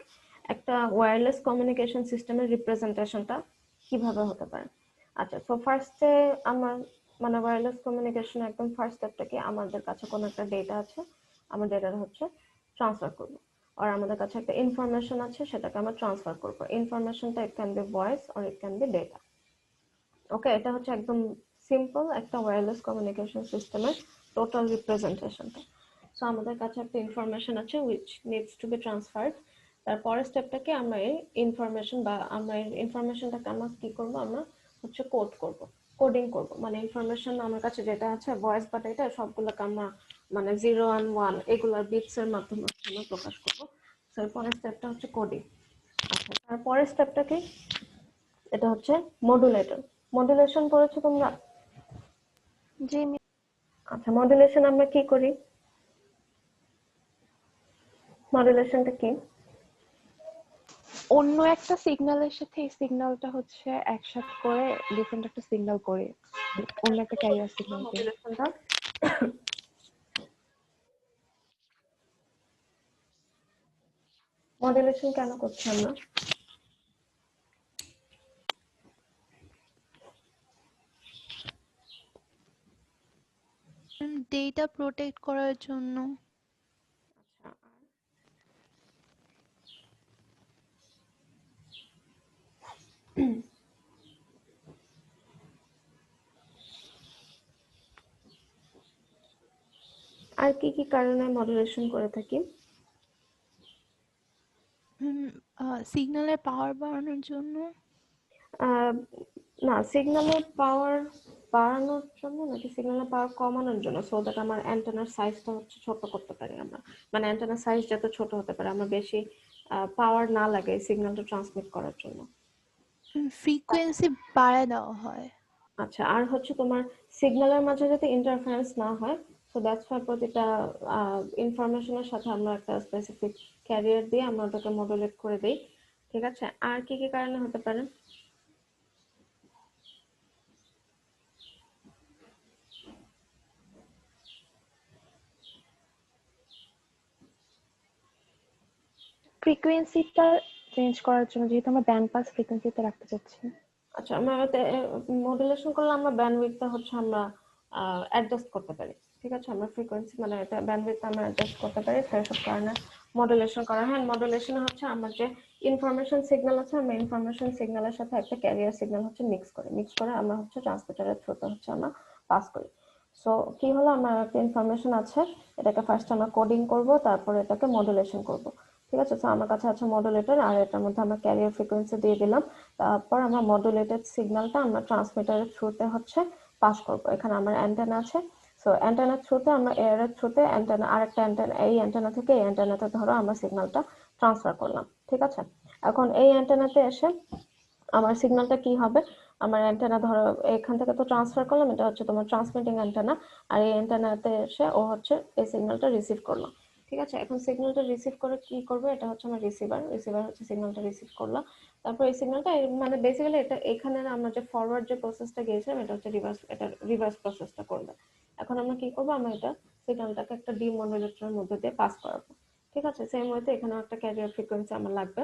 একটা ওয়্যারলেস কমিউনিকেশন সিস্টেমের রিপ্রেজেন্টেশনটা কিভাবে হতে পারে। আচ্ছা, সো ফার্স্টে আমার মানে ওয়্যারলেস কমিউনিকেশন একদম ফার্স্ট স্টেপটা কি, আমাদের কাছে কোনো একটা ডেটা আছে, আমার ডেটাটা হচ্ছে ট্রান্সফার করবো, আর আমাদের কাছে একটা ইনফরমেশন আছে সেটাকে আমরা ট্রান্সফার করবো। ইনফরমেশনটা it can be voice or it can be data. Okay, এটা হচ্ছে একদম সিম্পল একটা ওয়্যারলেস কমিউনিকেশন সিস্টেমের টোটাল রিপ্রেজেন্টেশনটা। সো আমাদের কাছে একটা ইনফরমেশন আছে which needs to be transferred. তারপরের স্টেপটাকে আমরা এই ইনফরমেশন বা আমরা এই ইনফরমেশনটাকে আমরা কি করব, আমরা হচ্ছে কোড করব, কোডিং করব। মানে ইনফরমেশন আমার কাছে যেটা আছে ভয়েস বা ডেটা সবগুলোকে আমরা মানে 0 and 1 এগুলার বিটস এর মাধ্যমে আমরা প্রকাশ করব। সো এরপরের স্টেপটা হচ্ছে কোডিং। আচ্ছা, তারপরের স্টেপটা কি, এটা হচ্ছে মডুলেটর। মডুলেশন করেছো তোমরা? জি আচ্ছা, মডুলেশন আমরা কি করি, মডুলেশনটা কি? অন্য একটা সিগন্যালের সাথে এই সিগন্যালটা হচ্ছে একসাথে করে ডিফারেন্ট একটা সিগন্যাল করে অন্য একটা ক্যারিয়ার সিগন্যাল দিয়ে। মডুলেশনটা মডুলেশন কেন করছি আমরা? ডেটা প্রোটেক্ট করার জন্য। আর কি কি কারণে মডুলেশন করে থাকি? সিগন্যালের পাওয়ার বাড়ানোর জন্য। আহ, না, সিগন্যালের পাওয়ার বাড়ানোর জন্য নাকি সিগন্যালের পাওয়ার কমানোর জন্য, সো দ্যাট আমার অ্যান্টেনার সাইজটা হচ্ছে ছোট করতে পারি আমরা। মানে অ্যান্টেনার সাইজ যত ছোট হতে পারে আমরা বেশি পাওয়ার না লাগে সিগন্যালটা ট্রান্সমিট করার জন্য। ফ্রিকোয়েন্সি বাড়ায় দেওয়া হয়। আচ্ছা, আর হচ্ছে তোমার সিগন্যালের মাঝে যাতে ইন্টারফারেন্স না হয়, সো দ্যাটস ওয়াই প্রতিটা ইনফরমেশনের সাথে আমরা একটা স্পেসিফিক ক্যারিয়ার দিয়ে আমরা ওটাকে মডুলেট করে দিই। ঠিক আছে, আর কি কি কারণে হতে পারে? ফ্রিকোয়েন্সিটা চেঞ্জ করার জন্য, যেহেতু আমরা ব্যান্ড পাস ফ্রিকোয়েন্সিতে রাখতে চাচ্ছি। আচ্ছা, আমরা মডুলেশন করলে আমরা ব্যান্ডউইডথটা হচ্ছে আমরা অ্যাডজাস্ট করতে পারি। ঠিক আছে, আমরা ফ্রিকোয়েন্সি মানে এটা ব্যান্ডউইথ আমরা অ্যাডজাস্ট করতে পারি, সেসব কারণে মডুলেশন করা হয়। মডুলেশন হচ্ছে আমার যে ইনফরমেশন সিগন্যাল আছে, আমরা ইনফরমেশন সিগন্যালের সাথে একটা ক্যারিয়ার সিগন্যাল হচ্ছে মিক্স করে আমরা হচ্ছে ট্রান্সমিটারের থ্রুতে হচ্ছে আমরা পাস করি। সো কি হলো, আমার একটা ইনফরমেশন আছে, এটাকে ফার্স্ট আমরা কোডিং করব, তারপর এটাকে মডুলেশন করব। ঠিক আছে, সো আমার কাছে আছে মডুলেটর, আর এটার মধ্যে আমরা ক্যারিয়ার ফ্রিকোয়েন্সি দিয়ে দিলাম। তারপর আমরা মডুলেটেড সিগন্যালটা আমরা ট্রান্সমিটারের থ্রুতে হচ্ছে পাস করব। এখানে আমার অ্যান্টেনা আছে, সো অ্যান্টেনার থ্রুতে আমরা এয়ারের থ্রুতে অ্যান্টেনা, আরেকটা অ্যান্টেনা, এই অ্যান্টেনা থেকে এই অ্যান্টেনাতে ধরো আমরা সিগন্যালটা ট্রান্সফার করলাম। ঠিক আছে, এখন এই অ্যান্টেনাতে এসে আমার সিগন্যালটা কি হবে, আমার অ্যান্টেনা ধরো এখান থেকে তো ট্রান্সফার করলাম, এটা হচ্ছে তোমার ট্রান্সমিটিং অ্যান্টেনা, আর এই অ্যান্টেনাতে এসে ও হচ্ছে এই সিগন্যালটা রিসিভ করলো। ঠিক আছে, এখন সিগন্যালটা রিসিভ করে কি করবে, এটা হচ্ছে আমার রিসিভার হচ্ছে সিগন্যালটা রিসিভ করলো। তারপর এই সিগন্যালটা মানে বেসিক্যালি এটা এখানে আমরা যে ফরওয়ার্ড যে প্রসেসটা গিয়েছিলাম, এটা হচ্ছে রিভার্স প্রসেসটা করবে। এখন আমরা কি করবো, আমরা এটা সিগন্যালটাকে একটা ডিমডুলেটরের মধ্যে দিয়ে পাস করাবো। ঠিক আছে, সেম ওয়েতে এখানে একটা ক্যারিয়ার ফ্রিকোয়েন্সি আমার লাগবে,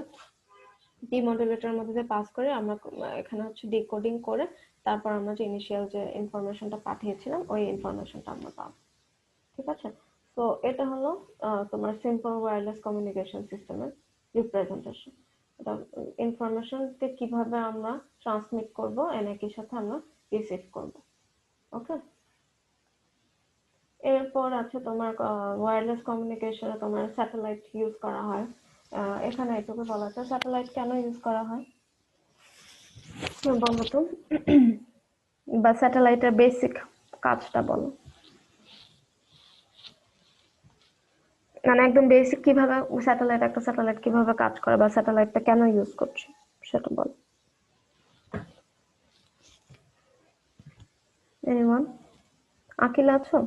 ডিমডুলেটরের মধ্যে দিয়ে পাস করে আমরা এখানে হচ্ছে ডিকোডিং করে তারপর আমরা যে ইনিশিয়াল যে ইনফরমেশনটা পাঠিয়েছিলাম ওই ইনফরমেশনটা আমরা পাবো। ঠিক আছে, তো এটা হলো তোমার সিম্পল ওয়্যারলেস কমিউনিকেশন সিস্টেমের রিপ্রেজেন্টেশন। এটা ইনফরমেশনকে কিভাবে আমরা ট্রান্সমিট করব, একই সাথে আমরা রিসিভ করব। ওকে, এরপর আছে তোমার ওয়্যারলেস কমিউনিকেশনে তোমার স্যাটেলাইট ইউজ করা হয়। এখানে এটুকু বলা আছে, স্যাটেলাইট কেন ইউজ করা হয় বলো তো, বা স্যাটেলাইটের বেসিক কাজটা বলো, মানে একদম বেসিক কিভাবে একটা স্যাটেলাইট কিভাবে কাজ করে বা স্যাটেলাইটটা কেন ইউজ করছে সেটা বলো। এনিওয়ান, আকিল আছো?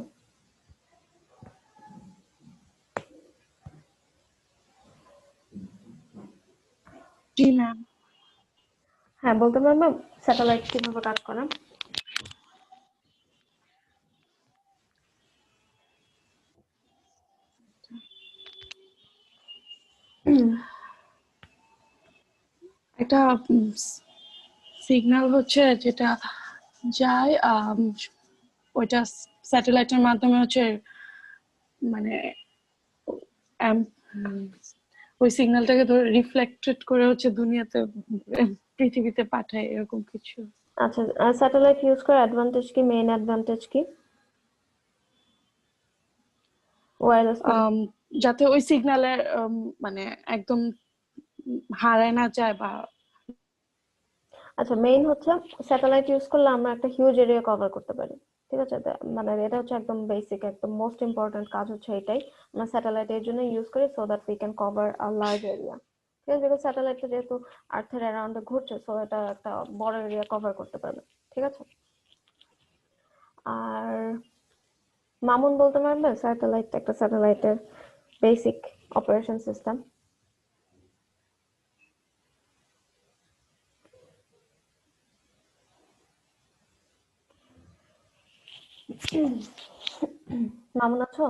জি ম্যাম। হ্যাঁ, বলতে পারবে স্যাটেলাইট কিভাবে কাজ করে? একটা সিগন্যাল হচ্ছে যেটা যায়, ওইটা স্যাটেলাইটের মাধ্যমে হচ্ছে মানে ওই সিগন্যালটাকে ধরে রিফ্লেক্টেড করে হচ্ছে দুনিয়াতে পৃথিবীতে পাঠায়, এরকম কিছু। আচ্ছা, স্যাটেলাইট ইউজ করার অ্যাডভান্টেজ কি, মেইন অ্যাডভান্টেজ কি ওয়্যারলেস? যাতে ওই সিগন্যালের মানে একদম হারায় না যায় বা। আচ্ছা, মেইন হচ্ছে স্যাটেলাইট ইউজ করলে আমরা একটা হিউজ এরিয়া কভার করতে পারি। ঠিক আছে, মানে এটা হচ্ছে একদম বেসিক, একদম মোস্ট ইম্পর্টেন্ট কাজ হচ্ছে এটাই। আমরা স্যাটেলাইট এর জন্য ইউজ করি so that we can cover a large area. ঠিক আছে, বিকজ স্যাটেলাইটটা যেহেতু আর্থের অ্যারাউন্ডে ঘুরছে সো এটা একটা বড় এরিয়া কভার করতে পারবে। ঠিক আছে, আর মামুন বলতে পারবে একটা স্যাটেলাইটের বেসিক অপারেশন সিস্টেম? মামুন আছো?